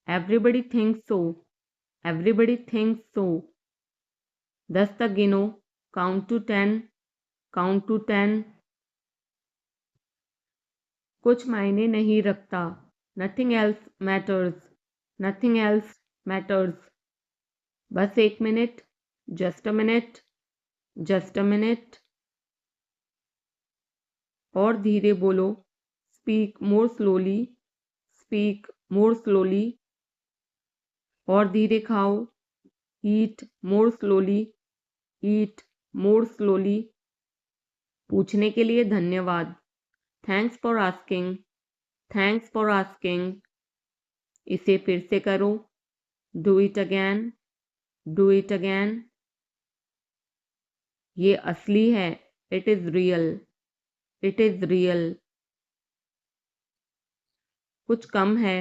एवरीबडी थिंक्स सो, एवरीबडी थिंक्स सो। 10 तक गिनो, काउंट टू 10, काउंट टू 10। कुछ मायने नहीं रखता, nothing else matters, nothing else matters. बस एक minute, just a minute, just a minute. और धीरे बोलो, speak more slowly, speak more slowly, और धीरे खाओ, ईट मोर स्लोली, ईट मोर स्लोली। पूछने के लिए धन्यवाद, thanks for asking, thanks for asking. इसे फिर से करो, do it again, do it again. ये असली है, it is real, it is real. कुछ कम है,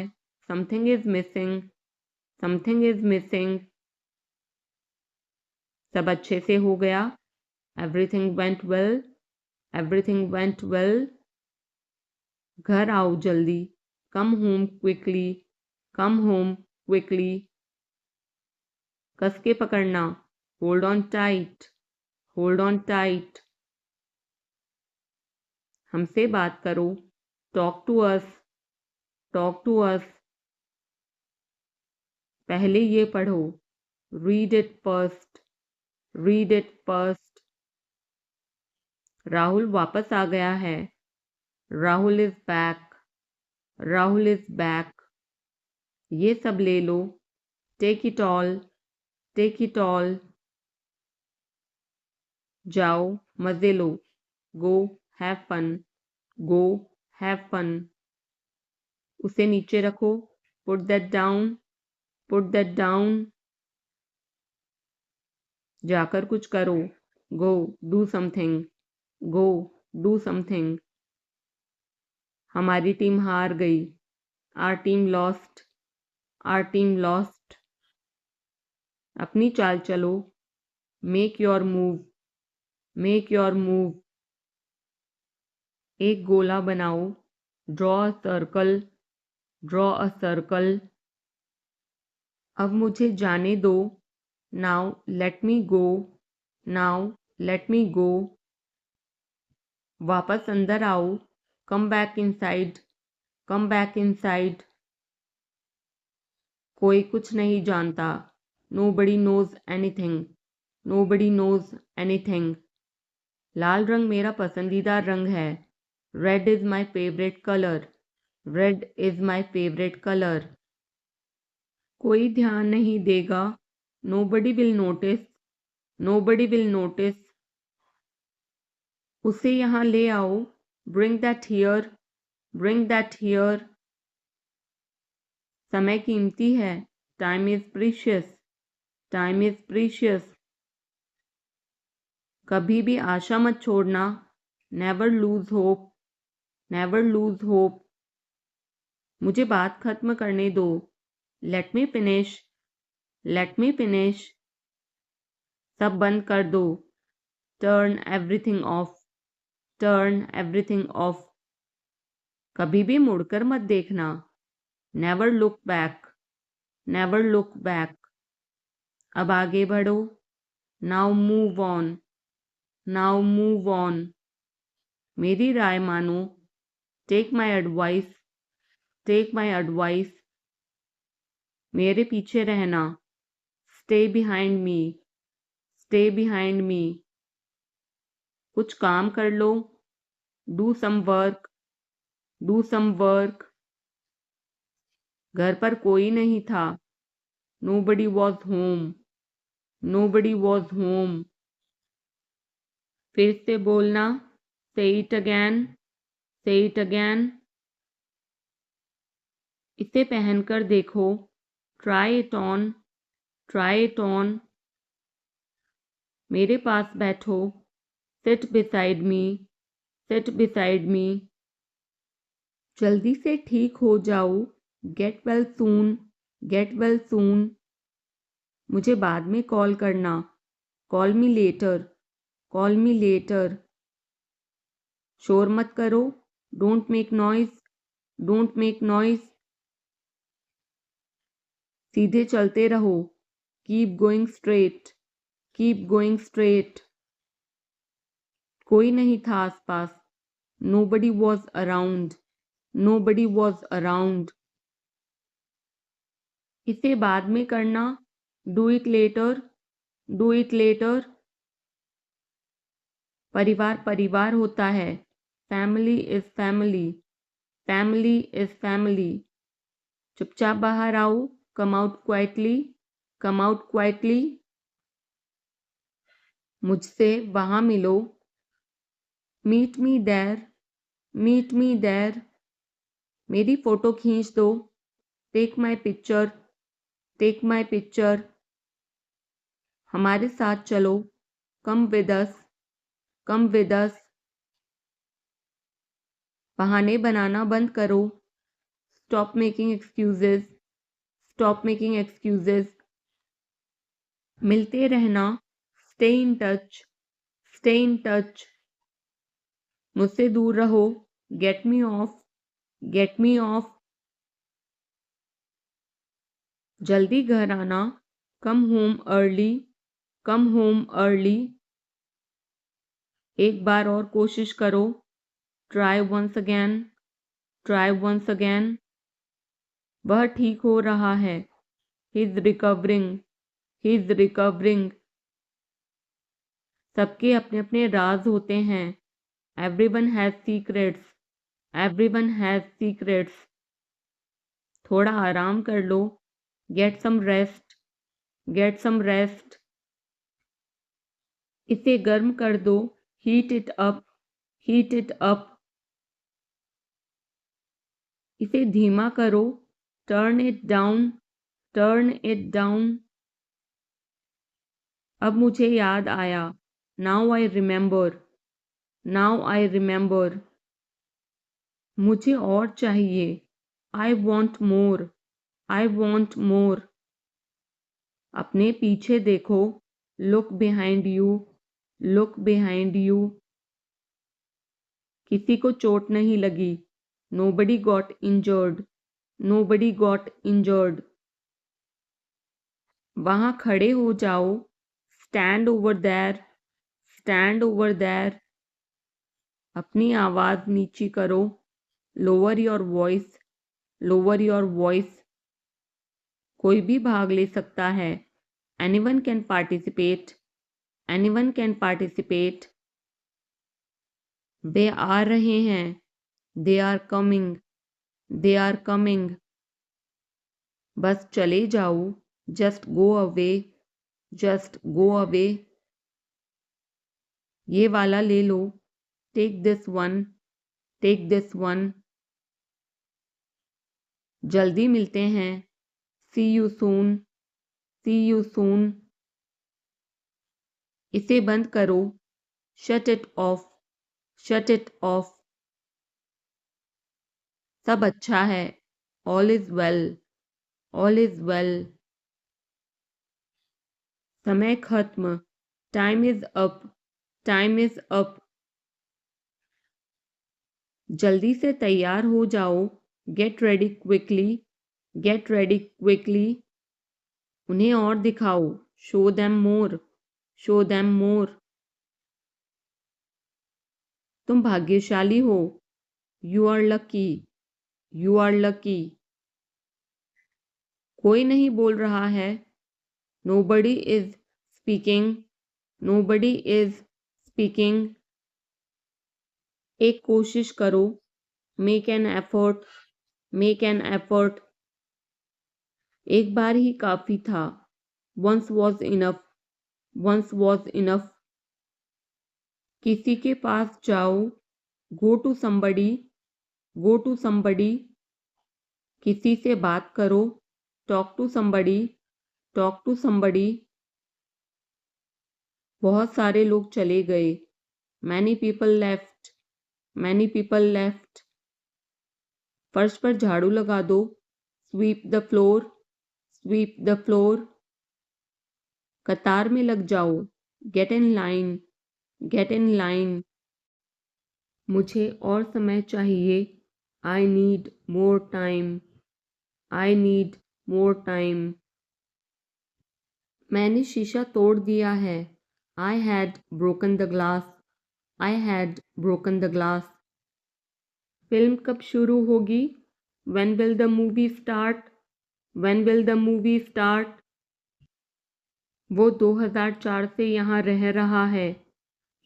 something is missing, something is missing. सब अच्छे से हो गया, everything went well, everything went well. घर आओ जल्दी, come home quickly, come home quickly. कस के पकड़ना, hold on tight, hold on tight. हमसे बात करो, talk to us, talk to us. पहले ये पढ़ो, read it first, read it first. Rahul वापस आ गया है, Rahul is back, Rahul is back. ये सब ले लो, take it all, take it all. जाओ मजे लो, go have fun, go have fun. उसे नीचे रखो, put that down, put that down. जाकर कुछ करो, go do something, go do something. हमारी टीम हार गई, our team lost, are team lost. अपनी चाल चलो, make your move, make your move. एक गोला बनाओ, draw a circle, draw a circle. अब मुझे जाने दो, now let me go, now let me go. वापस अंदर आओ, come back inside, come back inside. कोई कुछ नहीं जानता, nobody knows anything, nobody knows anything. लाल रंग मेरा पसंदीदा रंग है, red is my favourite colour, red is my favourite colour. कोई ध्यान नहीं देगा, nobody will notice, nobody will notice. उसे यहाँ ले आओ, bring that here, bring that here. समय कीमती है, time is precious, time is precious. कभी भी आशा मत छोड़ना, never lose hope, never lose hope. मुझे बात खत्म करने दो, let me finish, let me finish. सब बंद कर दो, turn everything of, turn everything of. कभी भी मुड़कर मत देखना, never look back, never look back. अब आगे बढ़ो, now move on, now move on. मेरी राय मानो, take my advice, take my advice. मेरे पीछे रहना, stay behind me, stay behind me. कुछ काम कर लो, do some work, do some work. घर पर कोई नहीं था, nobody was home, nobody was home. फिर से बोलना, say it again, say it again. इसे पहनकर देखो, try it on, try it on. मेरे पास बैठो, seat beside me, seat beside me. जल्दी से ठीक हो जाओ, get well soon, get well soon. मुझे बाद में कॉल करना, call me later, call me later. शोर मत करो, don't make noise, don't make noise. सीधे चलते रहो, keep going straight, keep going straight. कोई नहीं था आसपास, nobody was around, nobody was around. इसे बाद में करना, do it later, do it later. परिवार परिवार होता है, family is family, family is family. चुपचाप बाहर आओ, come out quietly, come out quietly. मुझसे वहाँ मिलो, meet me there, meet me there. मेरी फ़ोटो खींच दो, take my picture, take my picture. हमारे साथ चलो, come with us, come with us. बहाने बनाना बंद करो, stop making excuses, stop making excuses. मिलते रहना, stay in touch, stay in touch. मुझसे दूर रहो, get me off, get me off. जल्दी घर आना, come home early, come home early. एक बार और कोशिश करो, try once again, try once again. वह ठीक हो रहा है, he is recovering, he is recovering. सबके अपने अपने राज होते हैं, everyone has secrets, everyone has secrets. थोड़ा आराम कर लो, get some rest, get some rest. इसे गर्म कर दो, heat it up, heat it up. इसे धीमा करो, turn it down, turn it down. अब मुझे याद आया, now I remember, now I remember. मुझे और चाहिए, I want more, I want more. अपने पीछे देखो, look behind you, look behind you. किसी को चोट नहीं लगी, nobody got injured, nobody got injured. वहाँ खड़े हो जाओ, stand over there, stand over there. अपनी आवाज़ नीची करो, lower your voice, lower your voice. कोई भी भाग ले सकता है, anyone can participate, anyone can participate. वे आ रहे हैं, they are coming, they are coming. बस चले जाओ, just go away, just go away. ये वाला ले लो, take this one, take this one. जल्दी मिलते हैं, see you soon, C you soon. इसे बंद करो, shut it off, shut it off. सब अच्छा है, all is well, all is well. समय खत्म, time is up, time is up. जल्दी से तैयार हो जाओ, get ready quickly, get ready quickly. उन्हें और दिखाओ, show them more, show them more. तुम भाग्यशाली हो, you are lucky, you are lucky. कोई नहीं बोल रहा है, nobody is speaking, nobody is speaking. एक कोशिश करो, make an effort, make an effort. एक बार ही काफ़ी था, once was enough, once was enough. किसी के पास जाओ, go to somebody, go to somebody. किसी से बात करो, talk to somebody, talk to somebody. बहुत सारे लोग चले गए, many people left, many people left. फर्श पर झाड़ू लगा दो, sweep the floor, sweep the floor. कतार में लग जाओ, get in line, get in line. मुझे और समय चाहिए, I need more time, I need more time. मैंने शीशा तोड़ दिया है, I had broken the glass, I had broken the glass. Film कब शुरू होगी, when will the movie start, when will the movie start. वो 2004 से यहाँ रह रहा है,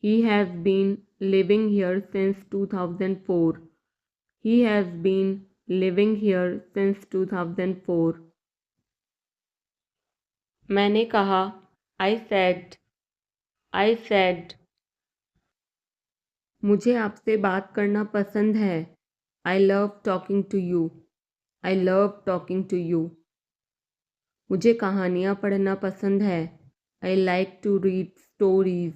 he has been living here since 2004, he has been living here since 2004. मैंने कहा, I said, मुझे आपसे बात करना पसंद है, I love talking to you. मुझे कहानियाँ पढ़ना पसंद है, I like to read stories.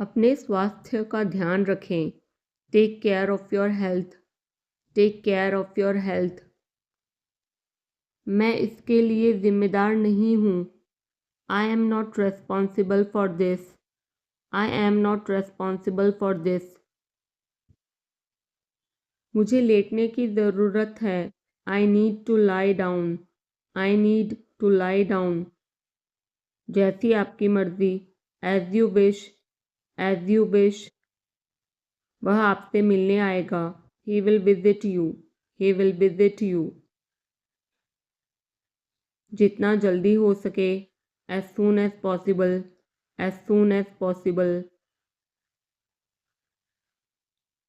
अपने स्वास्थ्य का ध्यान रखें, take care of your health. मैं इसके लिए जिम्मेदार नहीं हूँ, I am not responsible for this. मुझे लेटने की ज़रूरत है, I need to lie down. जैसी आपकी मर्ज़ी, as you wish. वह आपसे मिलने आएगा, he will visit you. जितना जल्दी हो सके, as soon as possible.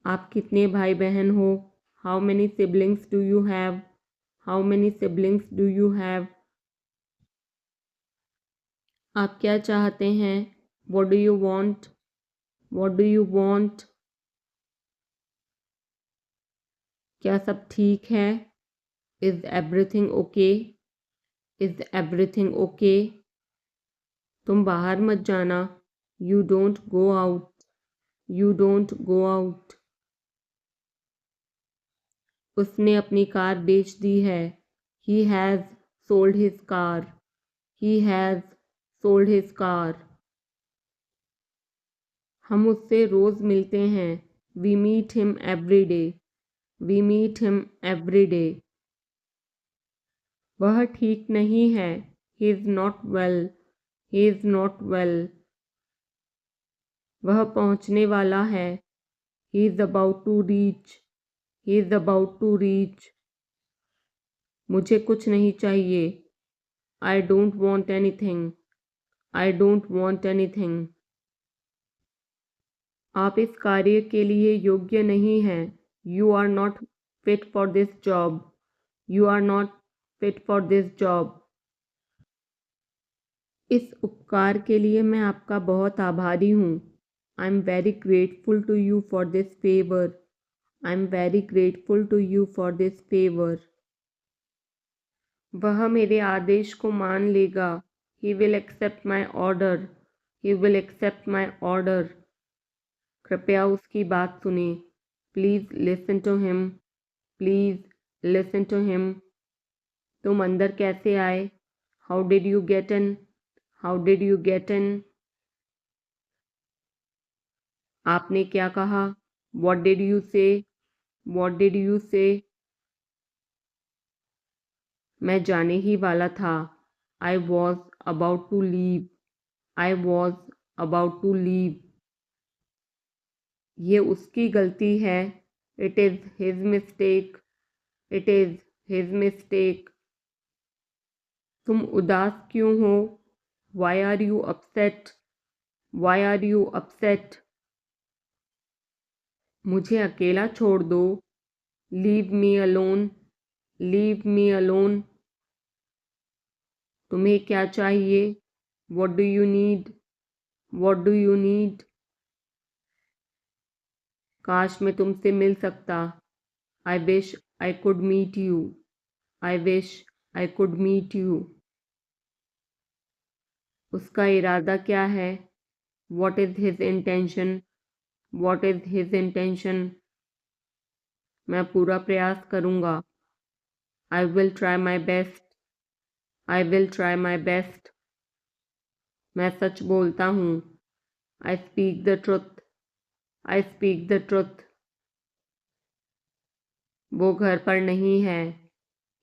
आप कितने भाई बहन हो, how many siblings do you have? आप क्या चाहते हैं, what do you want? क्या सब ठीक है, is everything okay? तुम बाहर मत जाना, you don't go out. उसने अपनी कार बेच दी है, he has sold his car. हम उससे रोज़ मिलते हैं, we meet him every day. वह ठीक नहीं है, he is not well. वह पहुंचने वाला है, he is about to reach. मुझे कुछ नहीं चाहिए, I don't want anything. आप इस कार्य के लिए योग्य नहीं हैं, you are not fit for this job. इस उपकार के लिए मैं आपका बहुत आभारी हूँ, I am very grateful to you for this favor. वह मेरे आदेश को मान लेगा, he will accept my order. कृपया उसकी बात सुने, please listen to him. तुम अंदर कैसे आए, how did you get in? आपने क्या कहा, what did you say? मैं जाने ही वाला था, I was about to leave. ये उसकी गलती है, it is his mistake. तुम उदास क्यों हो, why are you upset? मुझे अकेला छोड़ दो, leave me alone. तुम्हें क्या चाहिए, what do you need? काश मैं तुमसे मिल सकता, I wish I could meet you. उसका इरादा क्या है, what is his intention? मैं पूरा प्रयास करूँगा, I will try my best. मैं सच बोलता हूँ, I speak the truth. वो घर पर नहीं है,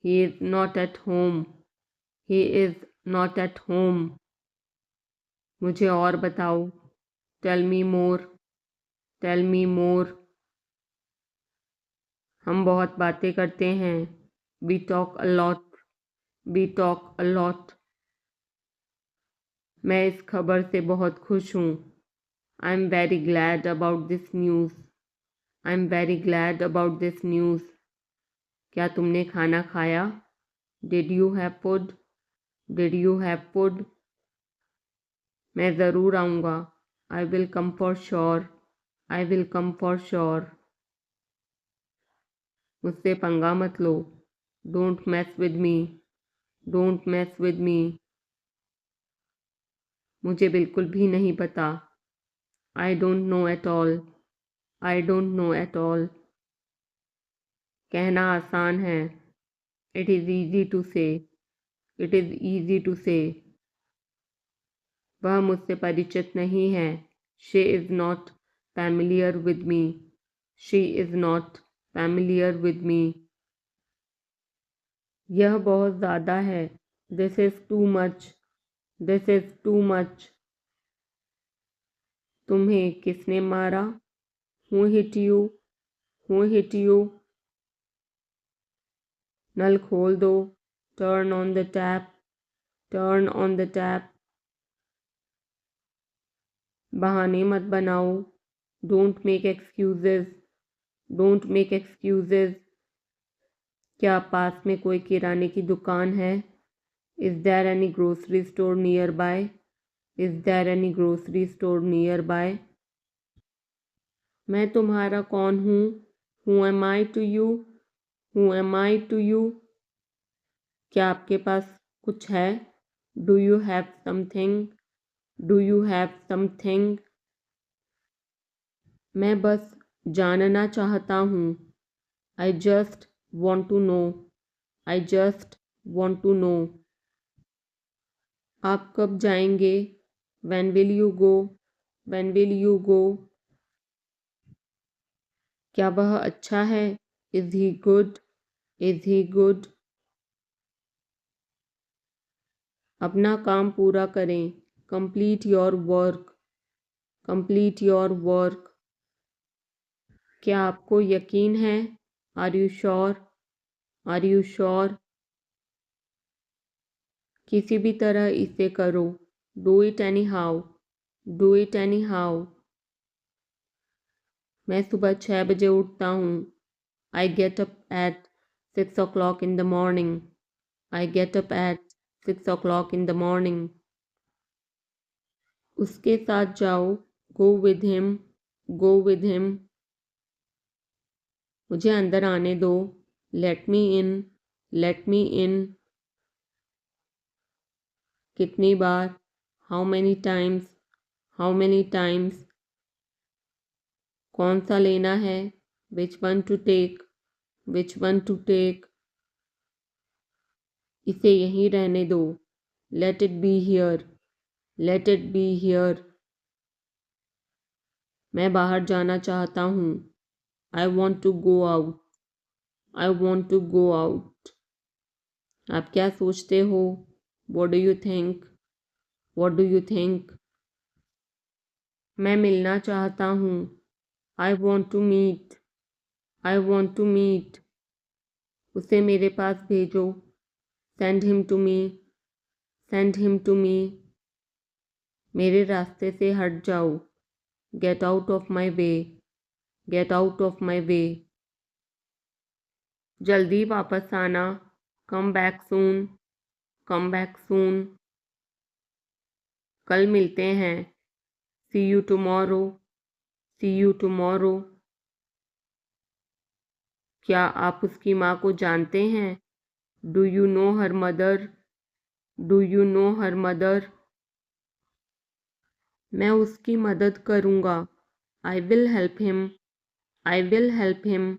he is not at home. मुझे और बताओ, tell me more. हम बहुत बातें करते हैं, we talk a lot. मैं इस खबर से बहुत खुश हूँ, I am very glad about this news. I am very glad about this news. क्या तुमने खाना खाया? Did you have food? Did you have food? मैं ज़रूर आऊँगा। I will come for sure. I will come for sure. मुझसे पंगा मत लो। Don't mess with me. Don't mess with me. मुझे बिल्कुल भी नहीं पता। I don't know at all. I don't know at all. कहना आसान है। It is easy to say. It is easy to say. वह मुझसे परिचित नहीं है। She is not familiar with me. She is not familiar with me. यह बहुत ज़्यादा है। This is too much. This is too much. तुम्हें किसने मारा? Who hit you? Who hit you? नल खोल दो। Turn on the tap. Turn on the tap. बहाने मत बनाओ। Don't make excuses. Don't make excuses. क्या पास में कोई किराने की दुकान है? Is there any grocery store nearby? Is there any grocery store nearby? मैं तुम्हारा कौन हूँ? Who am I to you? Who am I to you? क्या आपके पास कुछ है? Do you have something? Do you have something? मैं बस जानना चाहता हूँ। I just want to know. I just want to know. आप कब जाएंगे? When will you go? When will you go? क्या वह अच्छा है? Is he good? Is he good? अपना काम पूरा करें। Complete your work. Complete your work. क्या आपको यकीन है? Are you sure? Are you sure? किसी भी तरह इसे करो। Do it anyhow. Do it anyhow. मैं सुबह 6 बजे उठता हूँ। I get up at 6 o'clock in the morning. I get up at 6 o'clock in the morning. उसके साथ जाओ। Go with him. Go with him. मुझे अंदर आने दो। Let me in. Let me in. कितनी बार? How many times? How many times? कौन सा लेना है? Which one to take? Which one to take? इसे यहीं रहने दो। Let it be here. Let it be here. मैं बाहर जाना चाहता हूँ। I want to go out. I want to go out. आप क्या सोचते हो? What do you think? What do you think? मैं मिलना चाहता हूँ। I want to meet. I want to meet. उसे मेरे पास भेजो। Send him to me. Send him to me. मेरे रास्ते से हट जाओ। Get out of my way. Get out of my way. जल्दी वापस आना। Come back soon. Come back soon. कल मिलते हैं। See you tomorrow. See you tomorrow. क्या आप उसकी माँ को जानते हैं? Do you know her mother? Do you know her mother? मैं उसकी मदद करूँगा। I will help him. I will help him.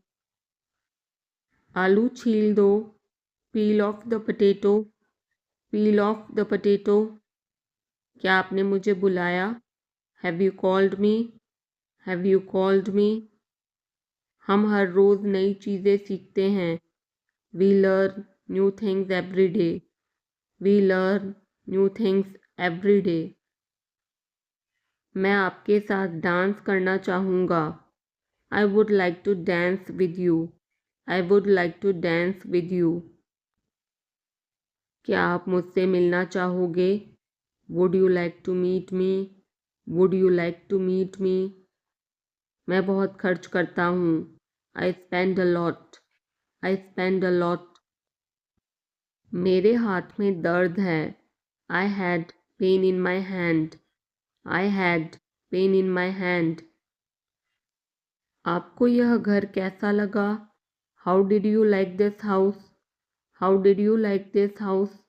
आलू छील दो। Peel off the potato. Peel off the potato. क्या आपने मुझे बुलाया? Have you called me? Have you called me? हम हर रोज़ नई चीज़ें सीखते हैं। We learn new things every day. We learn new things every day. मैं आपके साथ डांस करना चाहूँगा। I would like to dance with you. I would like to dance with you. क्या आप मुझसे मिलना चाहोगे? Would you like to meet me? Would you like to meet me? मैं बहुत खर्च करता हूँ। I spend a lot. I spend a lot. मेरे हाथ में दर्द है। I had pain in my hand. I had pain in my hand. आपको यह घर कैसा लगा? How did you like this house? How did you like this house?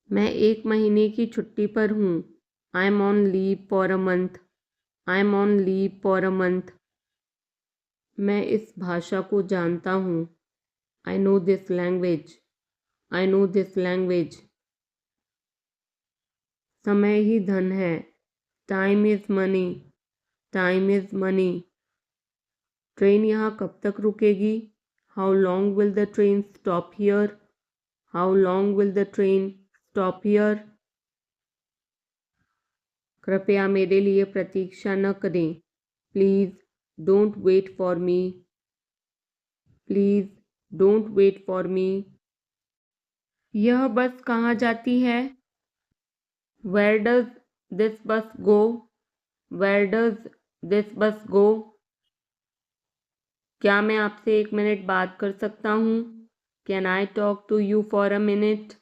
मैं 1 महीने की छुट्टी पर हूँ। I am on leave for a month. I am on leave for a month. मैं इस भाषा को जानता हूँ। I know this language. I know this language. समय ही धन है। Time is money. Time is money. Train यहाँ कब तक रुकेगी? How long will the train stop here? How long will the train stop here? कृपया मेरे लिए प्रतीक्षा न करें। Please don't wait for me. Please don't wait for me. यह बस कहाँ जाती है? वेयर डज दिस बस गो? वेयर डज दिस बस गो? क्या मैं आपसे 1 मिनट बात कर सकता हूँ? Can I talk to you for a minute?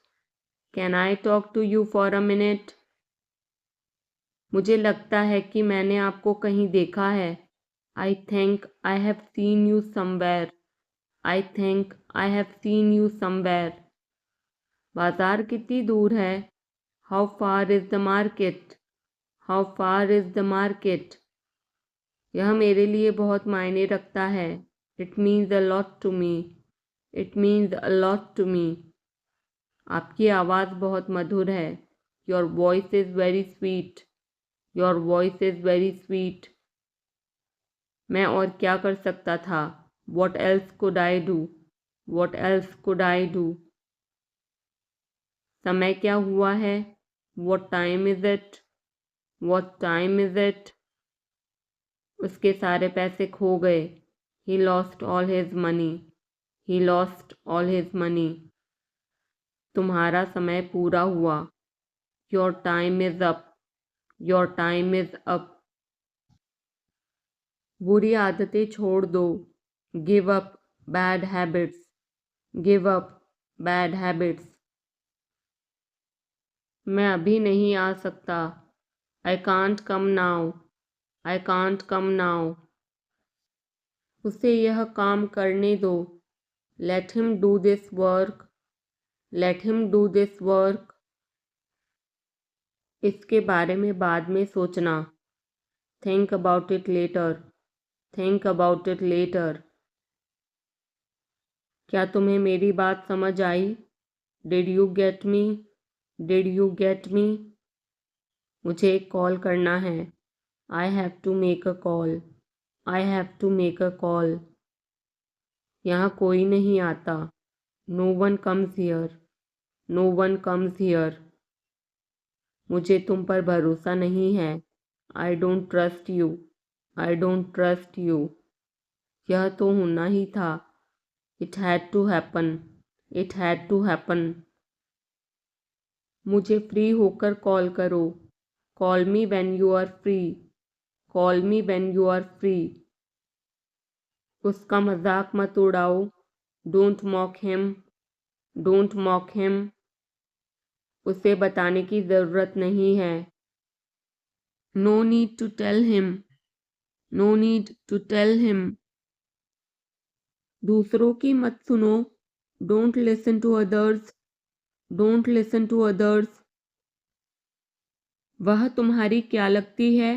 Can I talk to you for a minute? मुझे लगता है कि मैंने आपको कहीं देखा है। I think I have seen you somewhere. I think I have seen you somewhere. बाजार कितनी दूर है? How far is the market? How far is the market? यह मेरे लिए बहुत मायने रखता है। It means a lot to me. It means a lot to me. आपकी आवाज़ बहुत मधुर है। Your voice is very sweet. Your voice is very sweet. मैं और क्या कर सकता था? What else could I do? What else could I do? समय क्या हुआ है? What time is it? What time is it? उसके सारे पैसे खो गए। He lost all his money. He lost all his money. तुम्हारा समय पूरा हुआ। Your time is up. Your time is up. बुरी आदतें छोड़ दो। Give up bad habits. Give up bad habits. मैं अभी नहीं आ सकता। I can't come now. I can't come now. उसे यह काम करने दो। Let him do this work. Let him do this work. इसके बारे में बाद में सोचना। Think about it later. Think about it later. क्या तुम्हें मेरी बात समझ आई? Did you get me? Did you get me? मुझे एक कॉल करना है। I have to make a call. I have to make a call. यहाँ कोई नहीं आता। No one comes here. No one comes here. मुझे तुम पर भरोसा नहीं है। I don't trust you. I don't trust you. यह तो होना ही था। It had to happen. It had to happen. मुझे फ्री होकर कॉल करो। Call me when you are free. Call me when you are free. उसका मजाक मत उड़ाओ। Don't mock him. Don't mock him. उसे बताने की ज़रूरत नहीं है। No need to tell him. No need to tell him. दूसरों की मत सुनो। Don't listen to others. Don't listen to others. वह तुम्हारी क्या लगती है?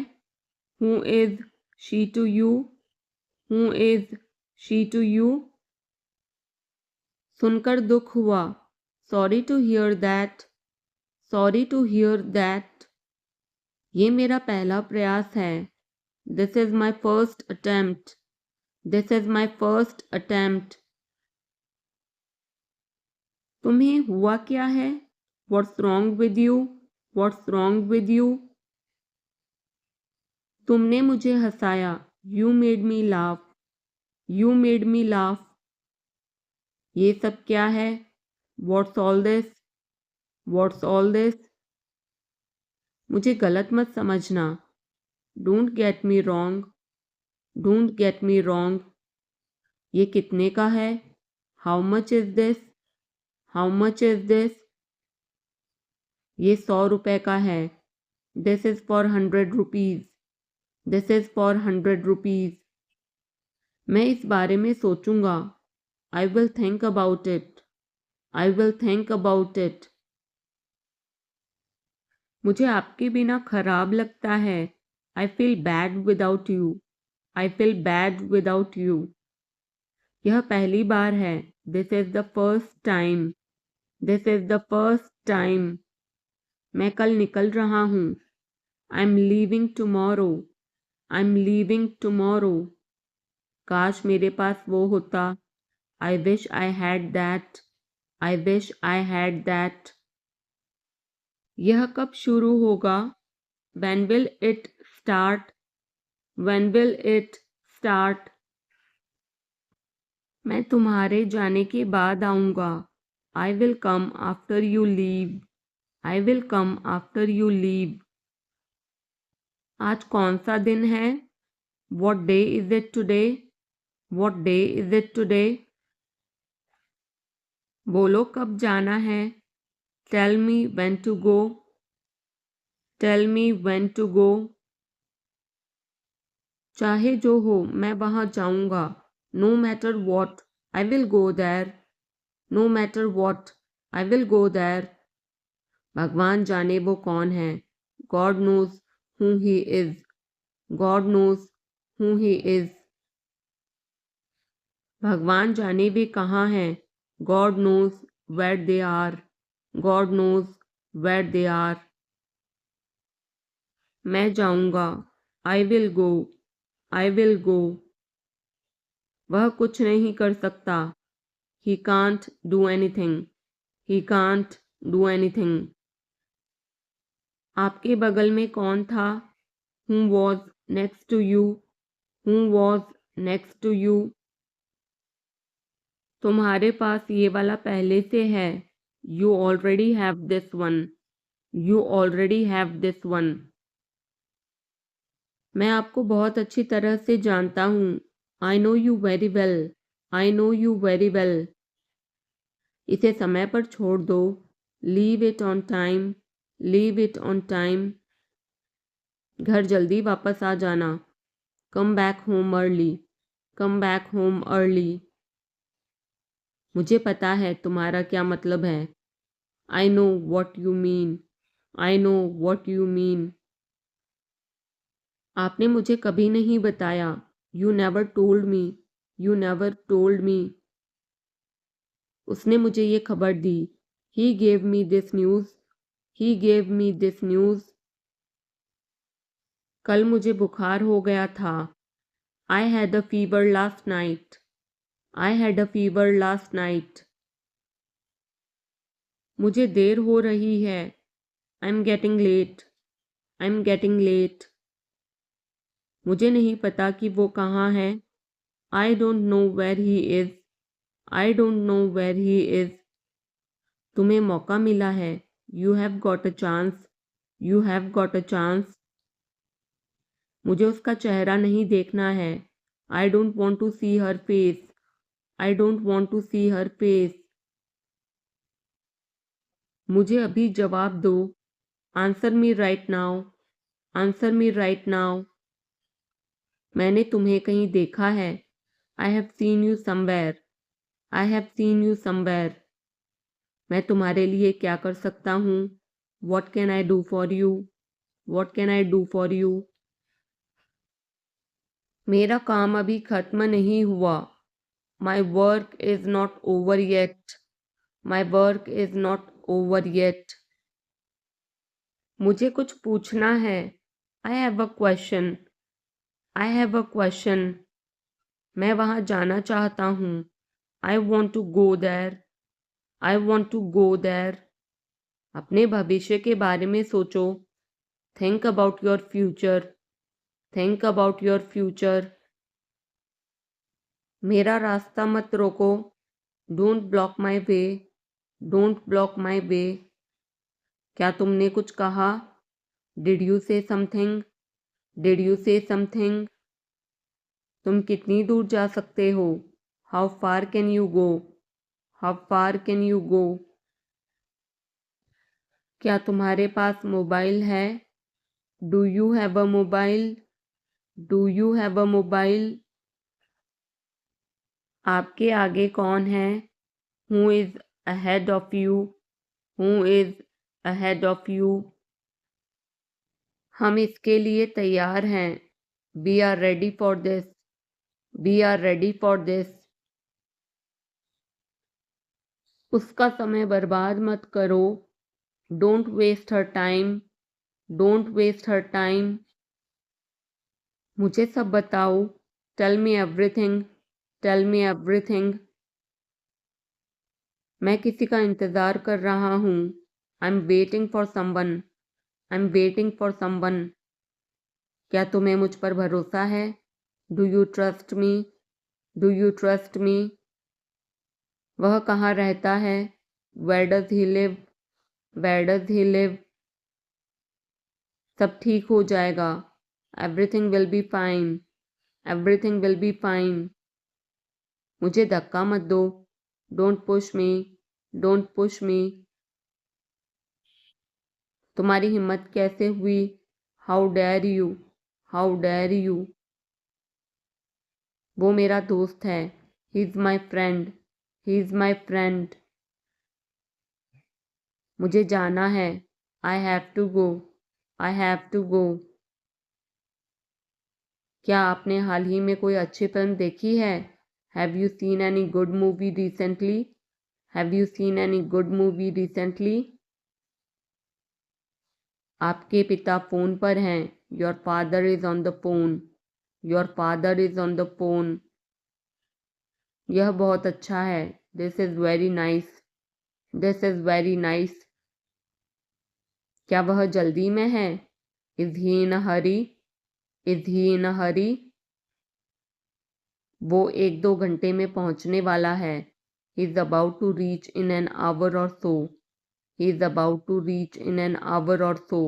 Who is she to you? Who is she to you? सुनकर दुख हुआ। Sorry to hear that. Sorry to hear that. ये मेरा पहला प्रयास है। This is my first attempt. This is my first attempt. तुम्हें हुआ क्या है? What's wrong with you? What's wrong with you? तुमने मुझे हंसाया। You made me laugh. You made me laugh. ये सब क्या है? What's all this? What's all this? मुझे गलत मत समझना। Don't get me wrong, don't get me wrong. ये कितने का है? How much is this, how much is this. ये 100 रुपए का है। This is for 100 rupees, this is for 100 rupees. मैं इस बारे में सोचूंगा। I will think about it, I will think about it. मुझे आपके बिना खराब लगता है। I feel bad without you, I feel bad without you. यह पहली बार है। This is the first time, this is the first time. मैं कल निकल रहा हूँ। I am leaving tomorrow, I am leaving tomorrow. काश मेरे पास वो होता। I wish I had that, I wish I had that. यह कब शुरू होगा? When will it start? When will it start? मैं तुम्हारे जाने के बाद आऊँगा। I will come after you leave, I will come after you leave। आज कौन सा दिन है? What day is it today? What day is it today? बोलो कब जाना है? Tell me when to go, tell me when to go। चाहे जो हो मैं वहाँ जाऊँगा। No matter what, I will go there, no matter what, I will go there। भगवान जाने वो कौन है। God knows who he is, God knows who he is। भगवान जाने वे कहाँ हैं। God knows where they are, God knows where they are। मैं जाऊँगा। I will go, I will go। वह कुछ नहीं कर सकता। He can't do anything, he can't do anything। आपके बगल में कौन था? Who was next to you, who was next to you। तुम्हारे पास ये वाला पहले से है। You already have this one, you already have this one। मैं आपको बहुत अच्छी तरह से जानता हूँ। I know you very well, I know you very well। इसे समय पर छोड़ दो। Leave it on time, leave it on time। घर जल्दी वापस आ जाना। Come back home early, come back home early। मुझे पता है तुम्हारा क्या मतलब है। I know what you mean, I know what you mean। आपने मुझे कभी नहीं बताया। You never told me, you never told me। उसने मुझे ये खबर दी। He gave me this news, he gave me this news। कल मुझे बुखार हो गया था। I had a fever last night, I had a fever last night। मुझे देर हो रही है। I'm getting late, I'm getting late। मुझे नहीं पता कि वो कहाँ है। I don't know where he is, I don't know where he is। तुम्हें मौका मिला है। You have got a chance, you have got a chance। मुझे उसका चेहरा नहीं देखना है। I don't want to see her face, I don't want to see her face। मुझे अभी जवाब दो। Answer me right now, answer me right now। मैंने तुम्हें कहीं देखा है। I have seen you somewhere, I have seen you somewhere। मैं तुम्हारे लिए क्या कर सकता हूँ? What can I do for you, what can I do for you। मेरा काम अभी खत्म नहीं हुआ। My work is not over yet, my work is not over yet। मुझे कुछ पूछना है। I have a question, I have a question। मैं वहाँ जाना चाहता हूँ। I want to go there, I want to go there। अपने भविष्य के बारे में सोचो। Think about your future, think about your future। मेरा रास्ता मत रोको। Don't block my way, don't block my way। क्या तुमने कुछ कहा? Did you say something, did you say something. तुम कितनी दूर जा सकते हो, how far can you go, how far can you go. क्या तुम्हारे पास मोबाइल है, do you have a mobile, do you have a mobile. आपके आगे कौन है, who is ahead of you, who is ahead of you. हम इसके लिए तैयार हैं, we are ready for this, we are ready for this. उसका समय बर्बाद मत करो, don't waste her time, don't waste her time. मुझे सब बताओ, tell me everything, tell me everything. मैं किसी का इंतज़ार कर रहा हूँ, I am waiting for someone, I am waiting for someone. क्या तुम्हें मुझ पर भरोसा है, do you trust me, do you trust me. वह कहाँ रहता है, where does he live, where does he live. सब ठीक हो जाएगा, everything will be fine, everything will be fine. मुझे धक्का मत दो, don't push me, don't push me. तुम्हारी हिम्मत कैसे हुई, how dare you, how dare you. वो मेरा दोस्त है, he is my friend, he is my friend. मुझे जाना है, I have to go, I have to go. क्या आपने हाल ही में कोई अच्छी फिल्म देखी है, have you seen any good movie recently, have you seen any good movie recently. आपके पिता फ़ोन पर हैं, your father is on the phone, your father is on the phone. यह बहुत अच्छा है, this is very nice, this is very nice. क्या वह जल्दी में है, is he in a Hari, is ही इन अ हरी। वो 1-2 घंटे में पहुंचने वाला है, he is about to reach in an hour or so, he is about to reach in an hour or so.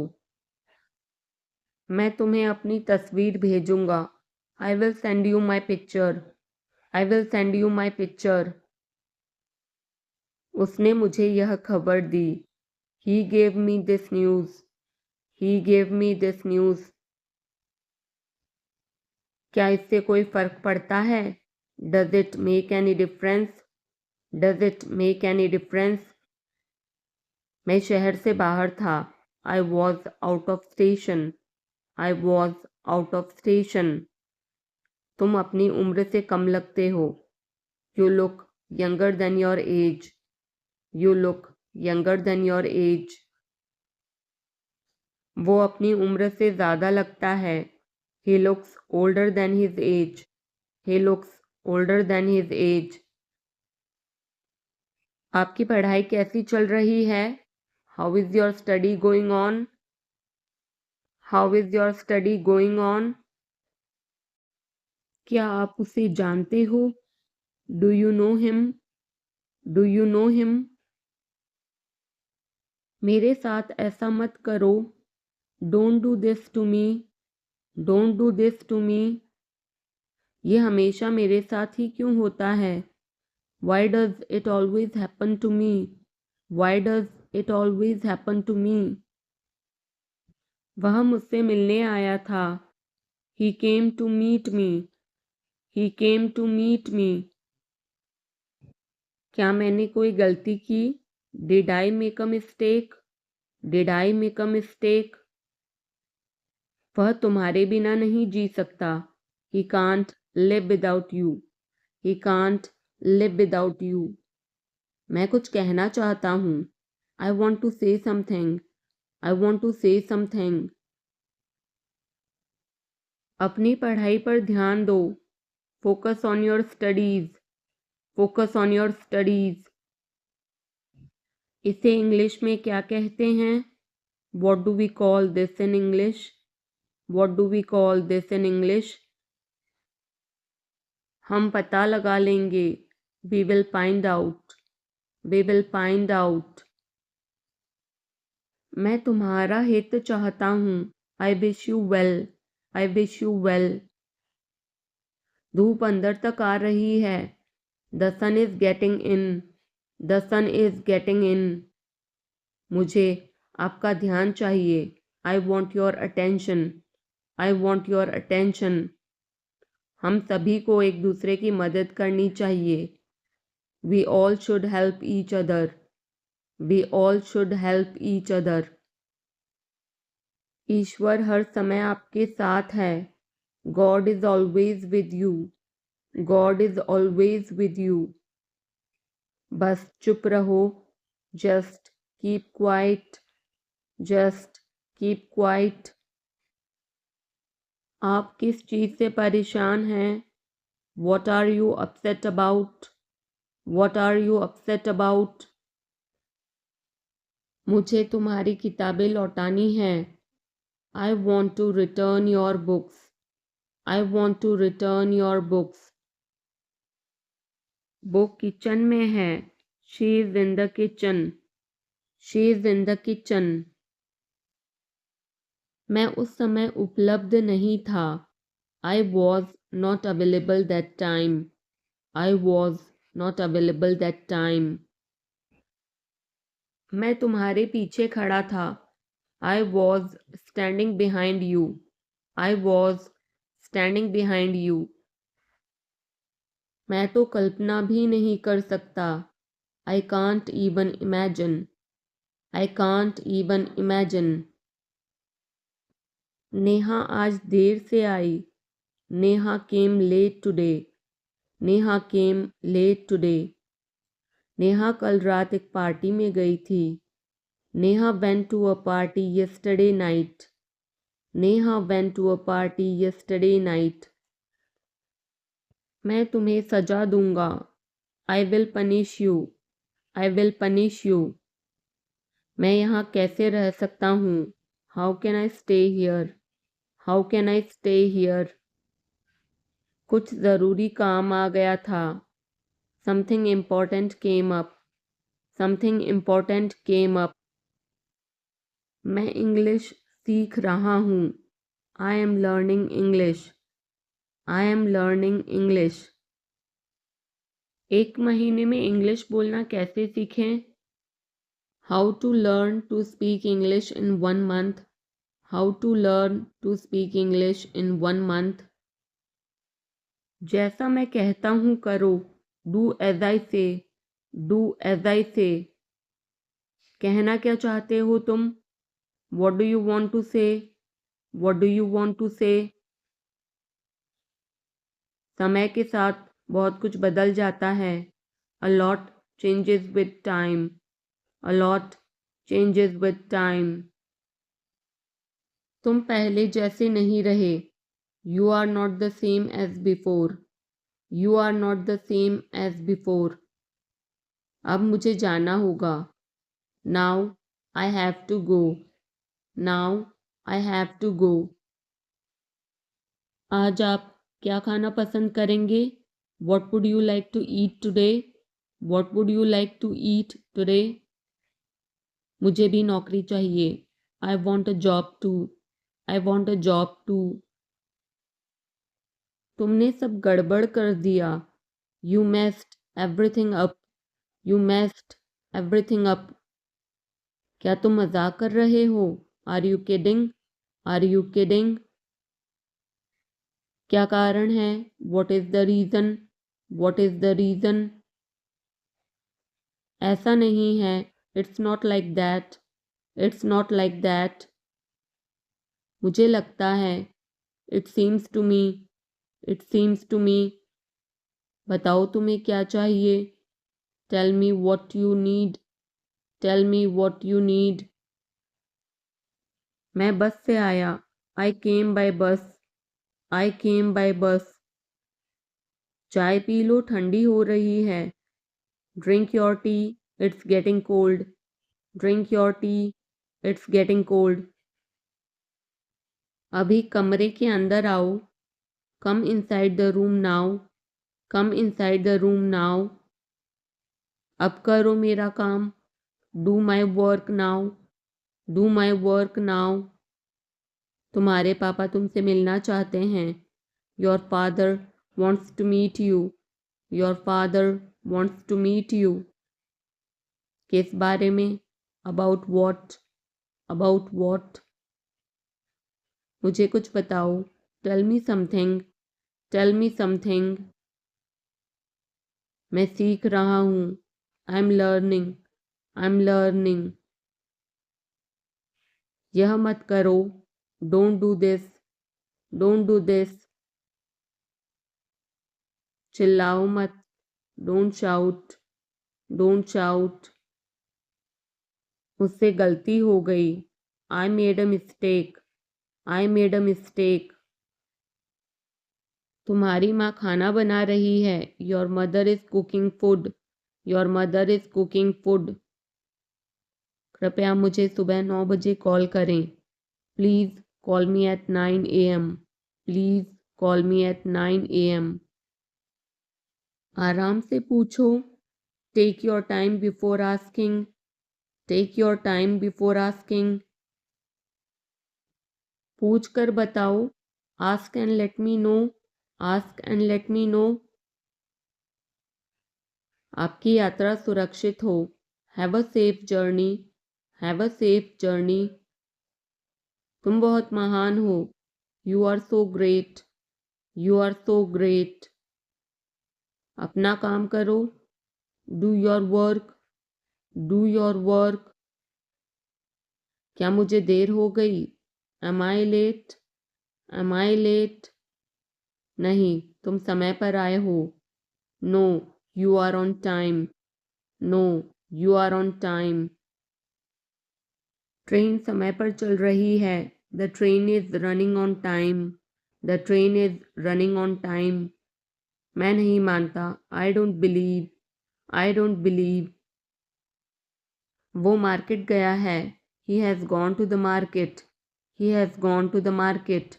मैं तुम्हें अपनी तस्वीर भेजूंगा, I will send you my picture, I will send you my picture. उसने मुझे यह खबर दी, he gave me this news, he gave me this news. क्या इससे कोई फ़र्क पड़ता है, does it make any difference, does it make any difference. मैं शहर से बाहर था, I was out of station, I was out of station. तुम अपनी उम्र से कम लगते हो, you look younger than your age, you look younger than your age. वो अपनी उम्र से ज़्यादा लगता है, he looks older than his age, he looks older than his age. आपकी पढ़ाई कैसी चल रही है, how is your study going on, how is your study going on. क्या आप उसे जानते हो, do you know him, do you know him. मेरे साथ ऐसा मत करो, don't do this to me, don't do this to me. ये हमेशा मेरे साथ ही क्यों होता है, why does it always happen to me, why does it always happen to me. वह मुझसे मिलने आया था, he came to meet me, he came to meet me. क्या मैंने कोई गलती की, did I make a mistake, did I make a mistake. वह तुम्हारे बिना नहीं जी सकता, he can't live without you, he can't live without you. मैं कुछ कहना चाहता हूँ, I want to say something, I want to say something. अपनी पढ़ाई पर ध्यान दो, focus on your studies, focus on your studies. इसे इंग्लिश में क्या कहते हैं, what do we call this in English, what do we call this in English. हम पता लगा लेंगे, we will find out, we will find out. मैं तुम्हारा हित चाहता हूँ। I wish you well. I wish you well. धूप अंदर तक आ रही है। The sun is getting in. The sun is getting in. मुझे आपका ध्यान चाहिए। I want your attention. I want your attention. हम सभी को एक दूसरे की मदद करनी चाहिए। We all should help each other. We all should help each other. ईश्वर हर समय आपके साथ है। God is always with you. God is always with you. बस चुप रहो। Just keep quiet. Just keep quiet. आप किस चीज़ से परेशान हैं? What are you upset about? What are you upset about? मुझे तुम्हारी किताबें लौटानी हैं। I want to return your books. I want to return your books. वो किचन में है। She is in the kitchen. She is in the kitchen. मैं उस समय उपलब्ध नहीं था। I was not available that time. I was not available that time. मैं तुम्हारे पीछे खड़ा था। I was standing behind you. I was standing behind you. मैं तो कल्पना भी नहीं कर सकता। I can't even imagine. I can't even imagine. Neha आज देर से आई। Neha came late today. Neha came late today. Neha कल रात एक पार्टी में गई थी। Neha went to a party yesterday night. Neha went to a party yesterday night. मैं तुम्हें सजा दूंगा। I will punish you. I will punish you. मैं यहाँ कैसे रह सकता हूँ? How can I stay here? How can I stay here? कुछ ज़रूरी काम आ गया था। Something important came up. Something important came up. मैं इंग्लिश सीख रहा हूँ। I am learning English. I am learning English. एक महीने में इंग्लिश बोलना कैसे सीखें? How to learn to speak English in 1 month. How to learn to speak English in 1 month. जैसा मैं कहता हूँ करो। Do as I say. Do as I say. कहना क्या चाहते हो तुम? What do you want to say? What do you want to say? समय के साथ बहुत कुछ बदल जाता है। A lot changes with time. A lot changes with time. तुम पहले जैसे नहीं रहे। You are not the same as before. You are not the same as before. अब मुझे जाना होगा। Now I have to go. Now I have to go. आज आप क्या खाना पसंद करेंगे? What would you like to eat today? What would you like to eat today? मुझे भी नौकरी चाहिए। I want a job too. I want a job too. तुमने सब गड़बड़ कर दिया। You messed everything up. You messed everything up. क्या तुम मजाक कर रहे हो? Are you kidding? Are you kidding? क्या कारण है? What is the reason? What is the reason? ऐसा नहीं है। It's not like that. It's not like that. मुझे लगता है। It seems to me. It seems to me. बताओ तुम्हें क्या चाहिए? Tell me what you need. Tell me what you need. मैं बस से आया। I came by bus. I came by bus. चाय पी लो, ठंडी हो रही है। Drink your tea. It's getting cold. Drink your tea. It's getting cold. अभी कमरे के अंदर आओ। Come inside the room now. Come inside the room now. अब करो मेरा काम। Do my work now. Do my work now. तुम्हारे पापा तुमसे मिलना चाहते हैं। Your father wants to meet you. Your father wants to meet you. किस बारे में? About what. About what. मुझे कुछ बताओ। Tell me something. Tell me something. मैं सीख रहा हूँ। I am learning. I am learning. यह मत करो। Don't do this. Don't do this. चिल्लाओ मत। Don't shout. Don't shout. मुझसे गलती हो गई। I made a mistake. I made a mistake. तुम्हारी माँ खाना बना रही है। Your mother is cooking food. Your mother is cooking food. कृपया मुझे सुबह 9 बजे कॉल करें। Please call me at 9 AM। Please call me at 9 AM। आराम से पूछो। Take your time before asking. Take your time before asking. पूछ कर बताओ। Ask and let me know. Ask and let me no. आपकी यात्रा सुरक्षित हो। Have a safe journey. Have a safe journey. तुम बहुत महान हो। You are so great. You are so great. अपना काम करो। Do your work. Do your work. क्या मुझे देर हो गई? Am I late? Am I late? नहीं, तुम समय पर आए हो। No, you are on time. No, you are on time. Train समय पर चल रही है। The train is running on time. The train is running on time. मैं नहीं मानता। I don't believe. I don't believe. वो मार्केट गया है। He has gone to the market. He has gone to the market.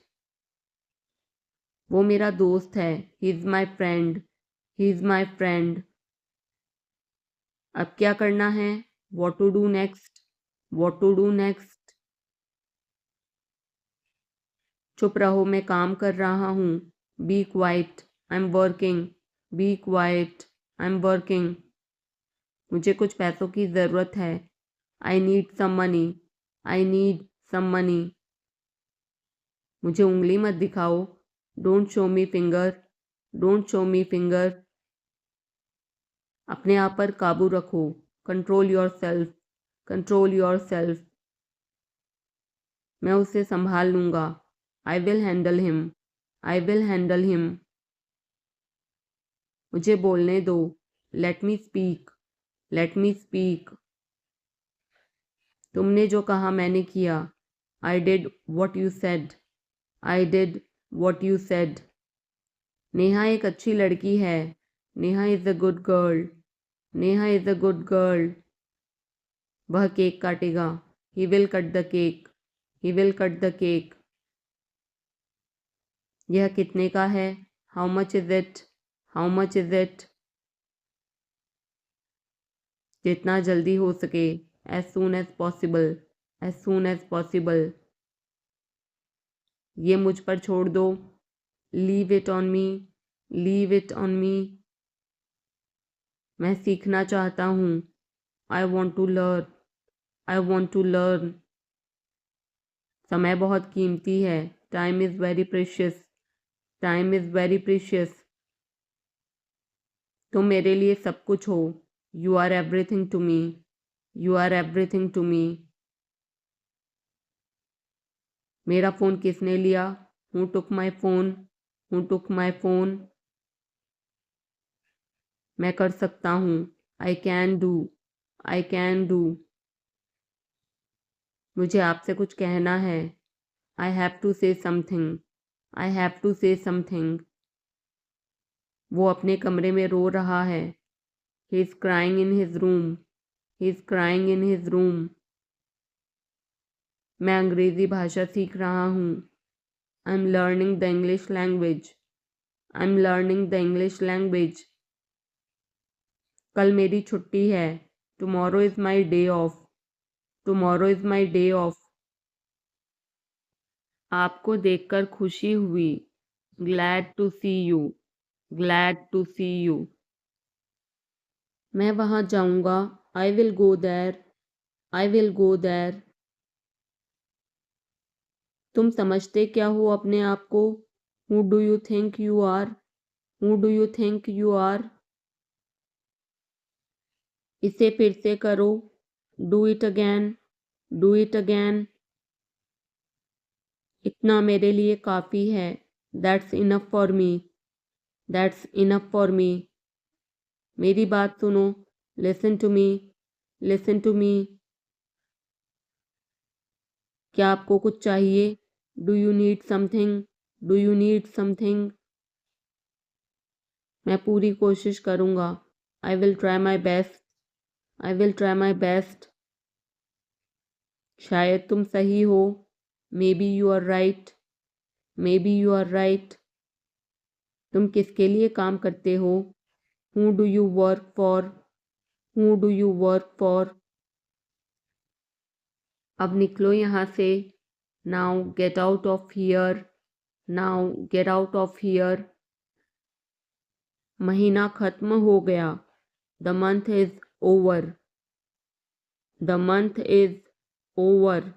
वो मेरा दोस्त है। He is my friend. He is my friend. अब क्या करना है? What to do next? What to do next? चुप रहो, मैं काम कर रहा हूँ। Be quiet. I am working. B quiet. I am working. मुझे कुछ पैसों की ज़रूरत है। I need some money. I need some money. मुझे उंगली मत दिखाओ। Don't show me finger. Don't show me finger. अपने आप पर काबू रखो। Control your self. Control your self. मैं उसे संभाल लूँगा। I will handle him. I will handle him. मुझे बोलने दो। Let me speak. Let me speak. तुमने जो कहा मैंने किया। I did what you said. I did what you said. Neha एक अच्छी लड़की है। Neha is a good girl. Neha is a good girl. वह केक काटेगा। He will cut the cake. He will cut the cake. यह कितने का है? How much is it? How much is it? जितना जल्दी हो सके। As soon as possible. As soon as possible. ये मुझ पर छोड़ दो। Leave it on me. Leave it on me. मैं सीखना चाहता हूँ। I want to learn. I want to learn. समय बहुत कीमती है। Time is very precious. Time is very precious. तुम मेरे लिए सब कुछ हो। You are everything to me. You are everything to me. मेरा फ़ोन किसने लिया? Who took my phone? Who took my phone? मैं कर सकता हूँ। I can do. I can do. मुझे आपसे कुछ कहना है। I have to say something. I have to say something. वो अपने कमरे में रो रहा है। He is crying in his room. He is crying in his room. मैं अंग्रेज़ी भाषा सीख रहा हूँ। I am learning the English language. I am learning the English language. कल मेरी छुट्टी है। Tomorrow is my day off. Tomorrow is my day off. आपको देखकर खुशी हुई। Glad to see you. Glad to see you. मैं वहाँ जाऊँगा। I will go there. I will go there. तुम समझते क्या हो अपने आप को? Who do you think you are? Who do you think you are? इसे फिर से करो। Do it again. Do it again. इतना मेरे लिए काफ़ी है। That's enough for me. That's enough for me. मेरी बात सुनो। Listen to me. Listen to me. क्या आपको कुछ चाहिए? Do you need something? Do you need something? मैं पूरी कोशिश करूँगा। I will try my best. I will try my best. शायद तुम सही हो। Maybe you are right. Maybe you are right. तुम किसके लिए काम करते हो? Who do you work for? Who do you work for? अब निकलो यहाँ से। Now get out of here. Now get out of here. महीना खत्म हो गया। The month is over. The month is over.